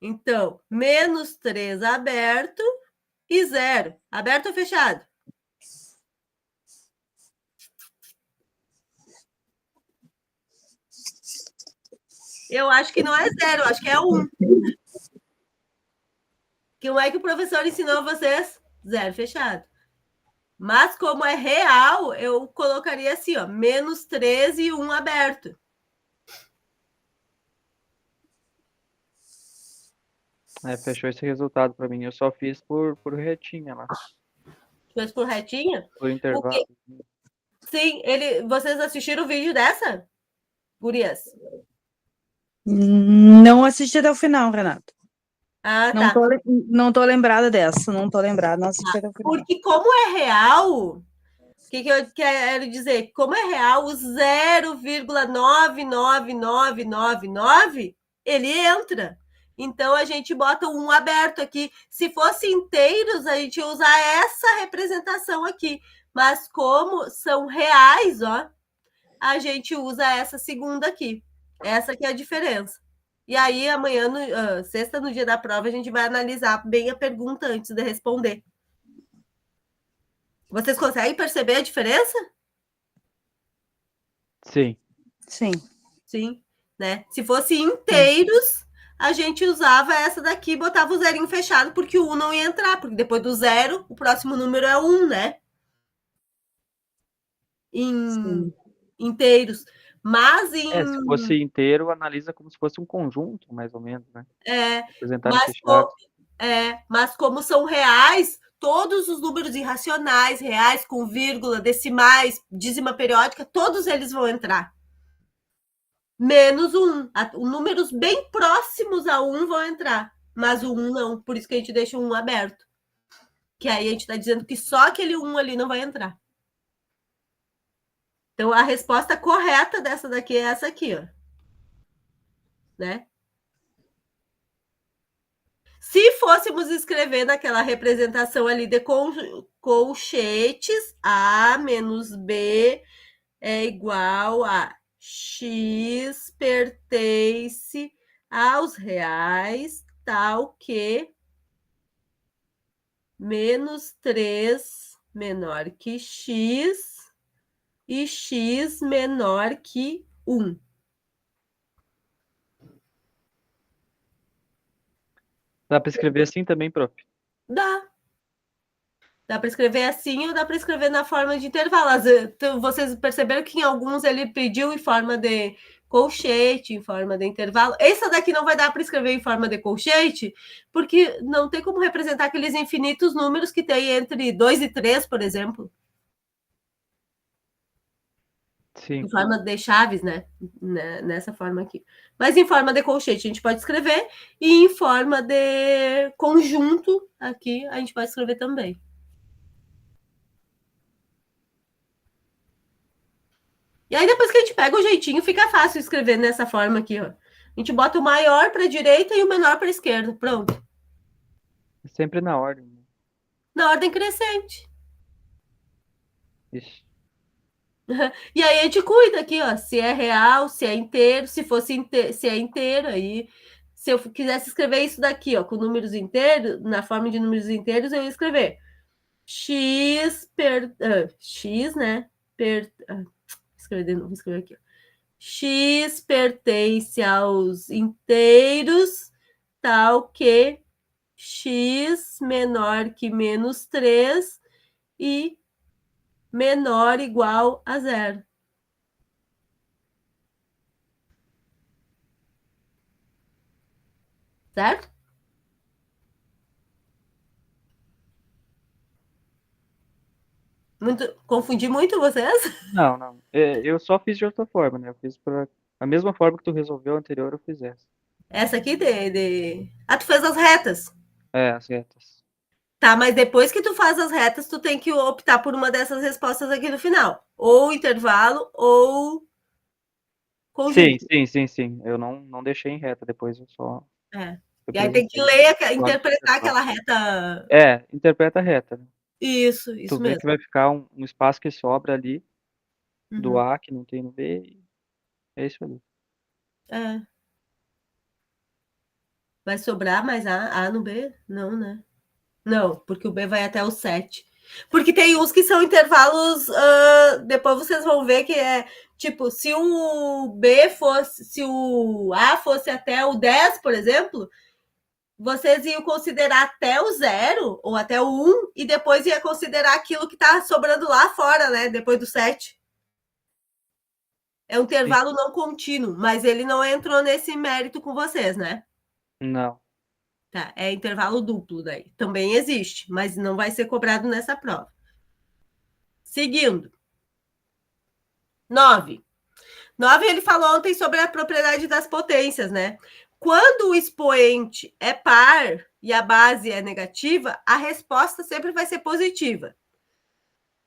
Então, menos 3 aberto e 0. Aberto ou fechado? Eu acho que não é 0, acho que é 1. Como é que o professor ensinou vocês? 0 fechado. Mas como é real, eu colocaria assim, ó, menos 3 e 1 aberto. Fechou esse resultado para mim. Eu só fiz por retinha lá. fez corretinha. Por intervalo. Sim, vocês assistiram o vídeo dessa? Gurias? Não assisti até o final, Renato. Ah, Não tá. não tô lembrada dessa, não tô lembrada, não assisti até o final. Porque como é real, o que eu quero dizer? Como é real, o 0,99999, ele entra. Então, a gente bota o 1 aberto aqui. Se fosse inteiros, a gente ia usar essa representação aqui. Mas como são reais, ó, a gente usa essa segunda aqui. Essa que é a diferença. E aí, amanhã, sexta, no dia da prova, a gente vai analisar bem a pergunta antes de responder. Vocês conseguem perceber a diferença? Sim. Sim. Sim, né? Se fosse inteiros, a gente usava essa daqui e botava o zerinho fechado, porque o 1 não ia entrar, porque depois do 0, o próximo número é 1, né? Em inteiros. Mas se fosse inteiro, analisa como se fosse um conjunto, mais ou menos, né? Representar mas, esses chaves. mas como são reais, todos os números irracionais, reais, com vírgula, decimais, dízima periódica, todos eles vão entrar. Menos o 1. Números bem próximos a 1 vão entrar, mas o 1 não. Por isso que a gente deixa o 1 aberto. Que aí a gente está dizendo que só aquele 1 ali não vai entrar. Então, a resposta correta dessa daqui é essa aqui, ó. Né? Se fôssemos escrever naquela representação ali de colchetes, A menos B é igual a X pertence aos reais, tal que menos 3 menor que X e X menor que 1. Dá para escrever assim também, prof? Dá. Dá para escrever assim ou dá para escrever na forma de intervalo. Vocês perceberam que em alguns ele pediu em forma de colchete, em forma de intervalo. Essa daqui não vai dar para escrever em forma de colchete, porque não tem como representar aqueles infinitos números que tem entre 2 e 3, por exemplo. Sim. Em forma de chaves, né? Nessa forma aqui. Mas em forma de colchete a gente pode escrever, e em forma de conjunto aqui a gente pode escrever também. E aí, depois que a gente pega o jeitinho, fica fácil escrever nessa forma aqui, ó. A gente bota o maior para a direita e o menor para a esquerda. Pronto. É sempre na ordem. Na ordem crescente. Ixi. E aí a gente cuida aqui, ó. Se é real, se é inteiro, se é inteiro, aí. Se eu quisesse escrever isso daqui, ó, com números inteiros, na forma de números inteiros, eu ia escrever x, né? Escrever de novo, vou escrever aqui. X pertence aos inteiros, tal que x menor que menos 3 e menor igual a 0. Certo? Confundi muito vocês? Não. Eu só fiz de outra forma, né? Eu fiz a mesma forma que tu resolveu a anterior, eu fiz essa. Essa aqui tu fez as retas. As retas. Tá, mas depois que tu faz as retas, tu tem que optar por uma dessas respostas aqui no final. Ou intervalo, ou conjunto. Sim. Eu não deixei em reta, depois eu só... E aí tem que ler, interpretar aquela reta. Interpreta a reta. Né? Isso tu vê mesmo. que vai ficar um espaço que sobra ali, do A, que não tem no B, e é isso ali. Vai sobrar mais A no B? Não, né? Não, porque o B vai até o 7. Porque tem uns que são intervalos, depois vocês vão ver que é, tipo, se o A fosse até o 10, por exemplo, vocês iam considerar até o 0 ou até o 1 e depois ia considerar aquilo que tá sobrando lá fora, né? Depois do 7. É um intervalo não contínuo, mas ele não entrou nesse mérito com vocês, né? Não. Tá, é intervalo duplo daí. Também existe, mas não vai ser cobrado nessa prova. Seguindo. 9. 9, ele falou ontem sobre a propriedade das potências, né? Quando o expoente é par e a base é negativa, a resposta sempre vai ser positiva.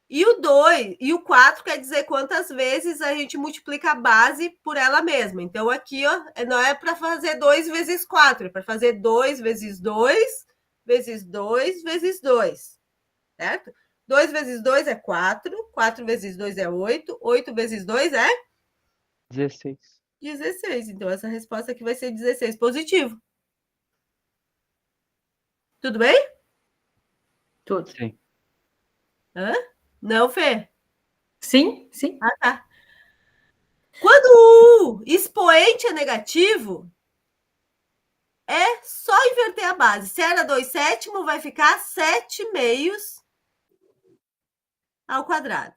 E o 2 e o 4 quer dizer quantas vezes a gente multiplica a base por ela mesma. Então, aqui, ó, não é para fazer 2 vezes 4, é para fazer 2 vezes 2 vezes 2 vezes 2, certo? 2 vezes 2 é 4, 4 vezes 2 é 8, 8 vezes 2 é 16. 16. Então, essa resposta aqui vai ser 16 positivo. Tudo bem? Tudo. Sim. Hã? Não, Fê? Sim, sim. Ah, tá. Quando o expoente é negativo, é só inverter a base. Se era 2/7, vai ficar 7/2 ao quadrado.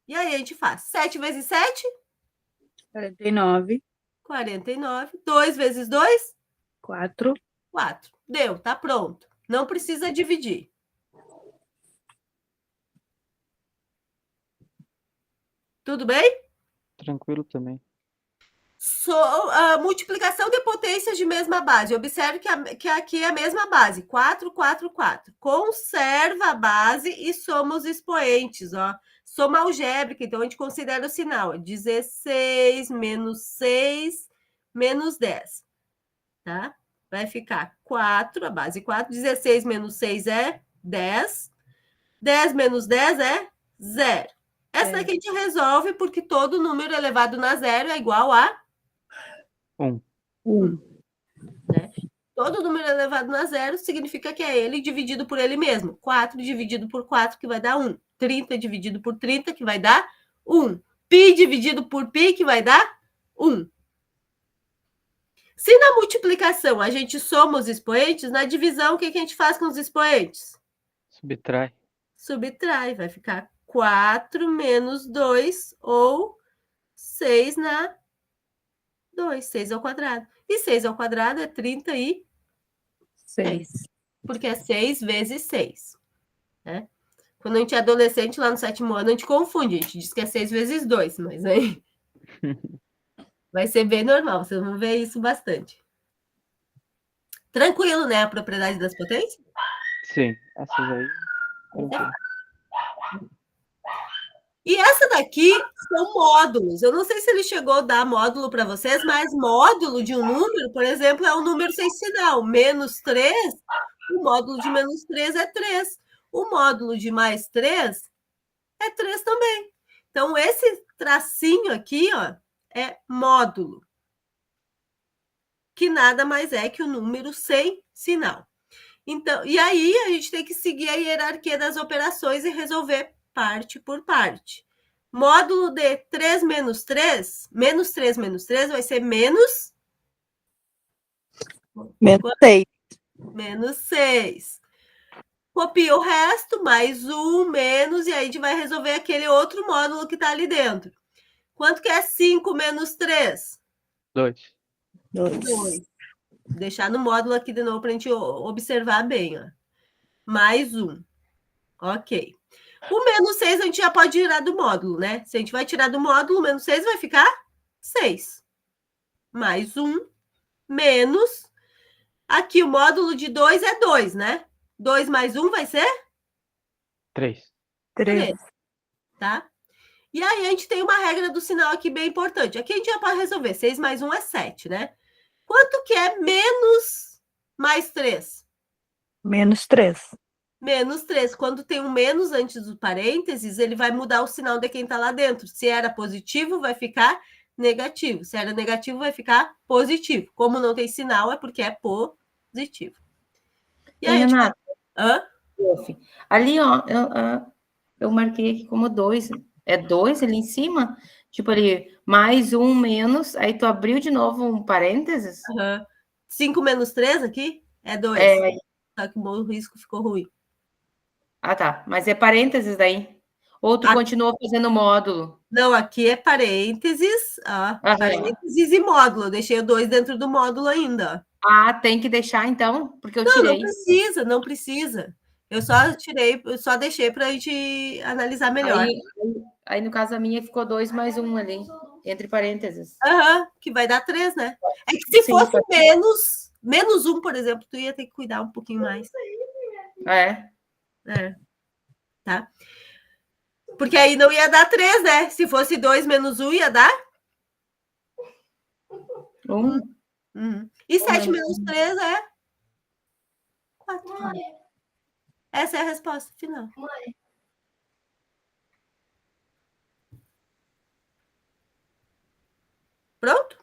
E aí a gente faz 7 vezes 7? 49, 49. 2 vezes 2? 4. 4. Deu, tá pronto. Não precisa dividir. Tudo bem? Tranquilo também. A multiplicação de potências de mesma base. Observe que aqui é a mesma base. 4, 4, 4. Conserva a base e soma os expoentes. Ó. Soma algébrica, então a gente considera o sinal. 16 menos 6 menos 10. Tá? Vai ficar 4, a base 4. 16 menos 6 é 10. 10 menos 10 é 0. Essa daqui a gente resolve porque todo número elevado na zero é igual a 1. 1. né? Todo número elevado na zero significa que é ele dividido por ele mesmo. 4 dividido por 4, que vai dar 1. 30 dividido por 30, que vai dar 1. Pi dividido por pi, que vai dar 1. Se na multiplicação a gente soma os expoentes, na divisão, o que a gente faz com os expoentes? Subtrai. Subtrai, vai ficar 4 menos 2, ou 6 na 2, 6 ao quadrado. E 6 ao quadrado é 36, 6. porque é 6 vezes 6. Né? Quando a gente é adolescente, lá no 7º ano, a gente confunde, a gente diz que é 6 vezes 2, mas aí vai ser bem normal, vocês vão ver isso bastante. Tranquilo, né, a propriedade das potências? Sim. Essas aí. Tranquilo. E essa daqui são módulos. Eu não sei se ele chegou a dar módulo para vocês, mas módulo de um número, por exemplo, é um número sem sinal. Menos 3, o módulo de menos 3 é 3. O módulo de mais 3 é 3 também. Então, esse tracinho aqui, ó, é módulo, que nada mais é que o número sem sinal. Então, e aí a gente tem que seguir a hierarquia das operações e resolver parte por parte. Módulo de 3 menos 3, menos 3 menos 3 vai ser menos... Menos 6. Menos 6. Copia o resto, mais 1, menos, e aí a gente vai resolver aquele outro módulo que está ali dentro. Quanto que é 5 menos 3? 2. 2. Deixar no módulo aqui de novo para a gente observar bem. Ó. Mais 1. Ok. O menos 6 a gente já pode tirar do módulo, né? Se a gente vai tirar do módulo, o menos 6 vai ficar 6. Mais 1, menos... Aqui o módulo de 2 é 2, né? 2 mais 1 vai ser? 3. 3. Tá? E aí a gente tem uma regra do sinal aqui bem importante. Aqui a gente já pode resolver. 6 mais 1 é 7, né? Quanto que é menos mais 3? Menos 3. Menos 3. Quando tem um menos antes do parênteses, ele vai mudar o sinal de quem está lá dentro. Se era positivo, vai ficar negativo. Se era negativo, vai ficar positivo. Como não tem sinal, é porque é positivo. E aí, Renata, hã? ali, ó, eu marquei aqui como 2. É 2 ali em cima? Tipo ali, mais 1 menos, aí tu abriu de novo um parênteses? 5 menos 3 aqui é 2. É. Só que o risco ficou ruim. Ah, tá. Mas é parênteses daí? Ou tu continuou fazendo módulo? Não, aqui é parênteses, parênteses e módulo. Eu deixei o 2 dentro do módulo ainda. Ah, tem que deixar então? Porque eu tirei. Não precisa. Eu só deixei para a gente analisar melhor. Aí, no caso, a minha ficou 2 mais 1 ali, entre parênteses. Que vai dar 3, né? É que se Sim, fosse menos 1, por exemplo, tu ia ter que cuidar um pouquinho mais. Tá? Porque aí não ia dar 3, né? Se fosse 2 menos 1, ia dar 1. E 7 menos 3 é 4. Essa é a resposta final. Pronto?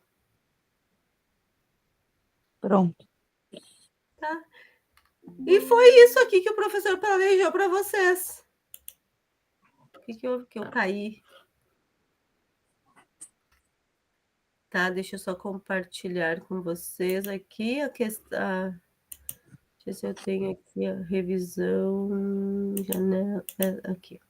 Pronto. Tá. E foi isso aqui que o professor planejou para vocês. O que eu caí? Tá, deixa eu só compartilhar com vocês aqui a questão. Deixa eu ver se eu tenho aqui a revisão. Janela. Aqui.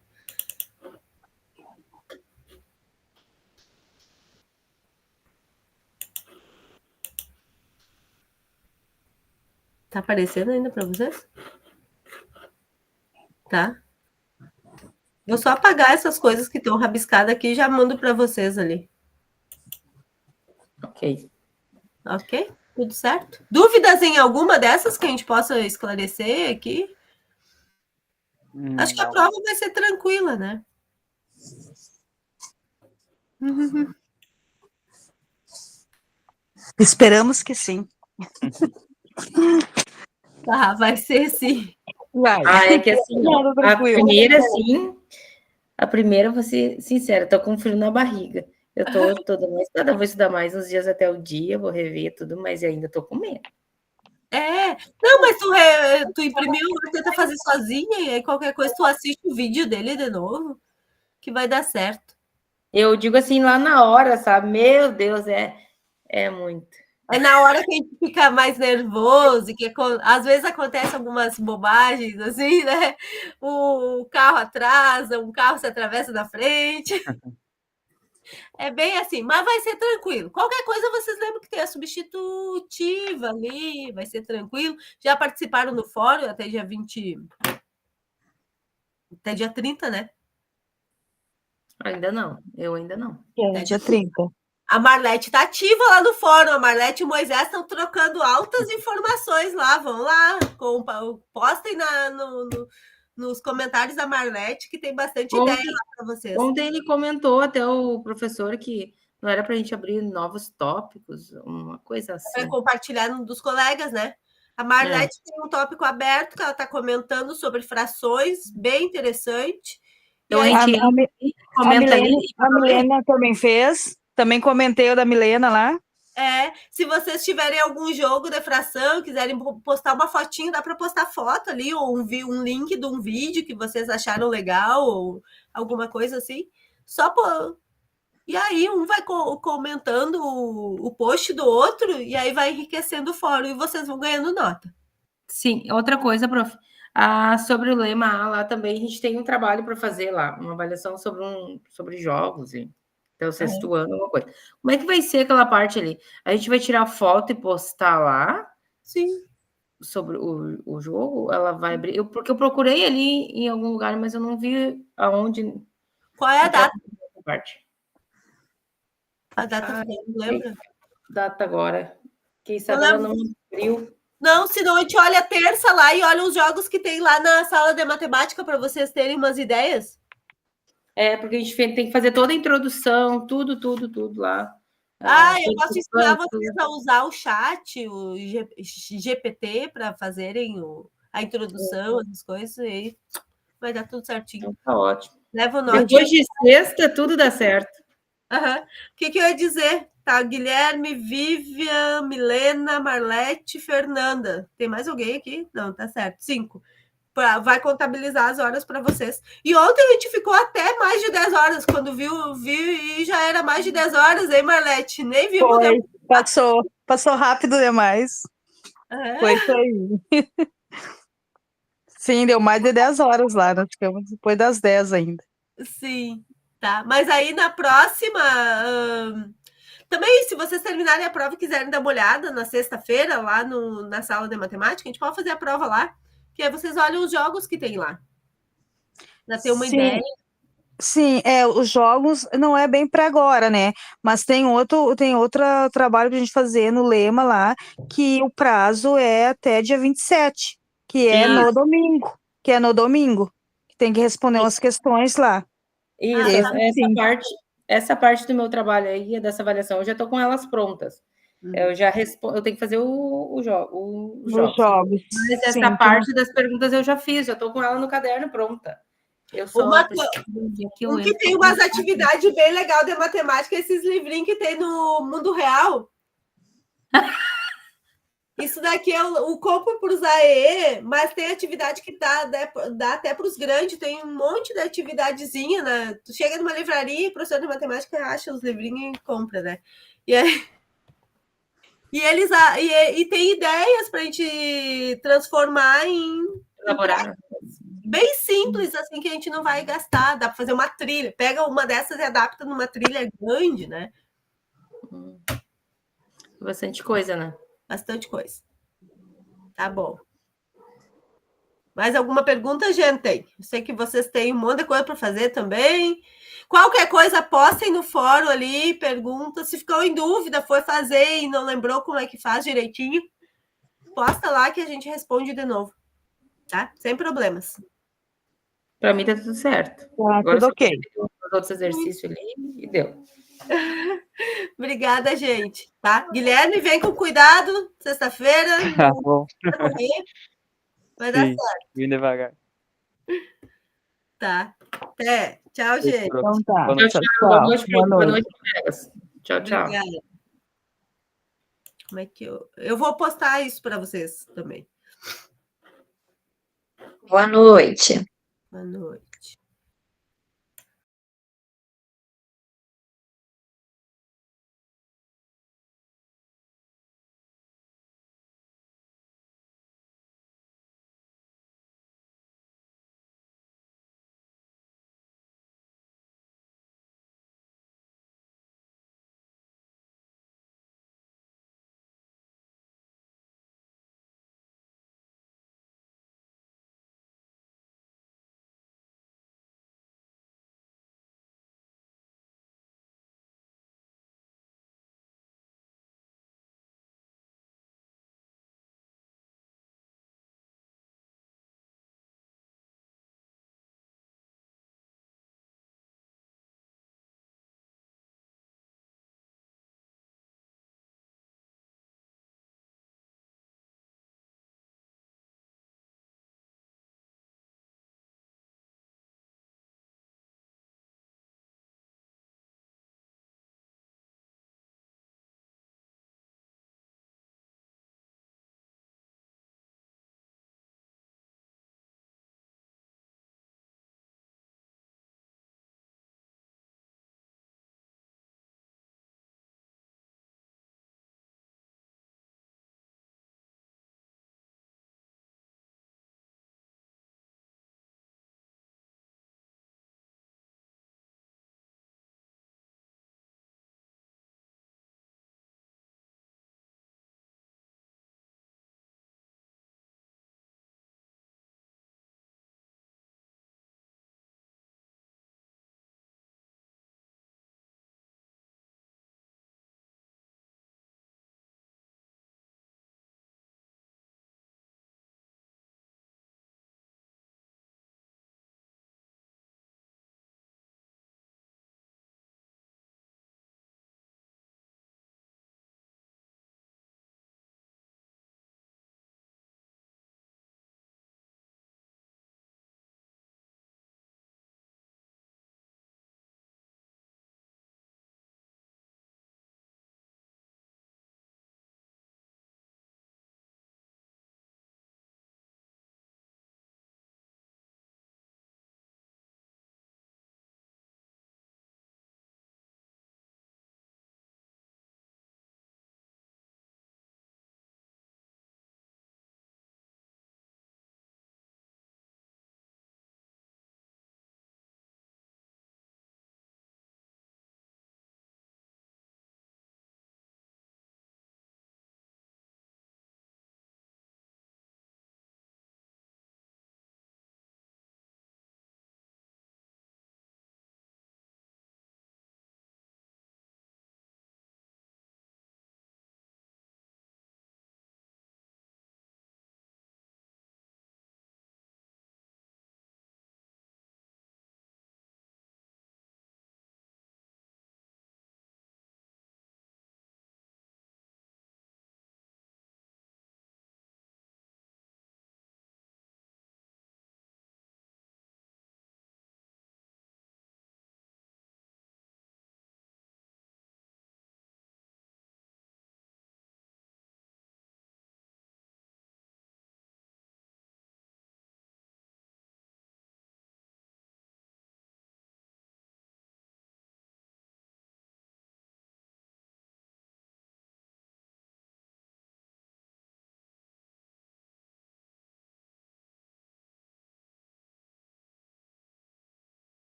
Tá aparecendo ainda para vocês? Tá. Vou só apagar essas coisas que estão rabiscadas aqui e já mando para vocês ali. Ok. Ok? Tudo certo? Dúvidas em alguma dessas que a gente possa esclarecer aqui? Acho que a prova vai ser tranquila, né? Esperamos que sim. Tá, vai ser sim. Vai. É que assim, a primeira, vou ser sincera, tô com frio na barriga. Eu tô toda mais, vou estudar mais uns dias até o dia, vou rever tudo, mas ainda tô com medo. Não, mas tu imprimiu, tenta fazer sozinha, e aí qualquer coisa tu assiste o vídeo dele de novo, que vai dar certo. Eu digo assim, lá na hora, sabe? Meu Deus, é muito. É na hora que a gente fica mais nervoso, e que às vezes acontece algumas bobagens, assim, né? O carro atrasa, um carro se atravessa na frente. É bem assim, mas vai ser tranquilo. Qualquer coisa vocês lembram que tem a substitutiva ali, vai ser tranquilo. Já participaram do fórum até dia 20, até dia 30, né? Ainda não, eu ainda não. É, dia 30. A Marlete está ativa lá no fórum. A Marlete e o Moisés estão trocando altas informações lá. Vão lá, postem nos comentários da Marlete, que tem bastante ideia lá para vocês. Ontem ele comentou, até o professor, que não era para a gente abrir novos tópicos, uma coisa assim. Para compartilhar dos colegas, né? A Marlete tem um tópico aberto que ela está comentando sobre frações, bem interessante. Então, a gente comenta ali. A Milena também fez. Também comentei o da Milena lá. Se vocês tiverem algum jogo de fração, quiserem postar uma fotinho, dá para postar foto ali, ou um link de um vídeo que vocês acharam legal, ou alguma coisa assim. Só E aí um vai comentando o post do outro, e aí vai enriquecendo o fórum, e vocês vão ganhando nota. Sim, outra coisa, prof. Sobre o lema A lá também, a gente tem um trabalho para fazer lá, uma avaliação sobre jogos, até o sexto ano, alguma coisa. Como é que vai ser aquela parte ali? A gente vai tirar foto e postar lá? Sim. Sobre o jogo? Ela vai abrir? Porque eu procurei ali em algum lugar, mas eu não vi aonde. Qual é a data? Parte. A data, não lembra? Data agora. Quem sabe ela não abriu. Não, senão a gente olha a terça lá e olha os jogos que tem lá na sala de matemática para vocês terem umas ideias. Porque a gente tem que fazer toda a introdução, tudo lá. Eu posso ensinar vocês a usar o chat, o GPT, para fazerem a introdução, essas coisas, e aí vai dar tudo certinho. Então, tá ótimo. Leva o note. Depois de sexta, tudo dá certo. O que eu ia dizer? Tá, Guilherme, Vivian, Milena, Marlete, Fernanda. Tem mais alguém aqui? Não, tá certo. 5. Vai contabilizar as horas para vocês. E ontem a gente ficou até mais de 10 horas. Quando viu e já era mais de 10 horas, hein, Marlete? Nem viu o tempo. Passou rápido demais. Foi isso aí. Sim, deu mais de 10 horas lá. Nós ficamos depois das 10 ainda. Sim, tá. Mas aí na próxima... Também, se vocês terminarem a prova e quiserem dar uma olhada na sexta-feira, lá na sala de matemática, a gente pode fazer a prova lá. que aí vocês olham os jogos que tem lá. Para ter uma Sim. ideia. Sim, os jogos não é bem para agora, né? Mas tem outro trabalho para a gente fazer no Lema lá, que o prazo é até dia 27, que é no domingo. Que tem que responder umas questões lá. Isso, Ah, essa parte do meu trabalho aí, dessa avaliação, eu já estou com elas prontas. Eu já respondo, eu tenho que fazer os Os jogos. jogos. Mas essa Sim, parte das perguntas eu já fiz, já estou com ela no caderno pronta. Eu só um que tem umas atividades bem legal de matemática, esses livrinhos que tem no Mundo Real. Isso daqui é o compro para os AE, mas tem atividade que dá até para os grandes, tem um monte de atividadezinha, né? Tu chega numa livraria, professor de matemática acha os livrinhos e compra, né? E aí, e tem ideias para a gente transformar em elaborar. Bem simples, assim, que a gente não vai gastar. Dá para fazer uma trilha. Pega uma dessas e adapta numa trilha grande, né? Bastante coisa, né? Bastante coisa. Tá bom. Mais alguma pergunta, gente? Eu sei que vocês têm um monte de coisa para fazer também. Qualquer coisa, postem no fórum ali, pergunta. Se ficou em dúvida, foi fazer e não lembrou como é que faz direitinho, posta lá que a gente responde de novo. Tá? Sem problemas. Para mim tá tudo certo. Tá, Agora tudo ok. os outros exercícios ali e deu. Obrigada, gente. Tá? Guilherme, vem com cuidado. Sexta-feira. Tá bom. Vai dar Sim, certo. vim devagar. Tá. Até. Tchau, gente. Então tá. Boa noite. Boa noite, Boa boa noite. noite, colegas. Tchau, tchau. Obrigada. Como é que eu vou postar isso para vocês também. Boa noite. Boa noite.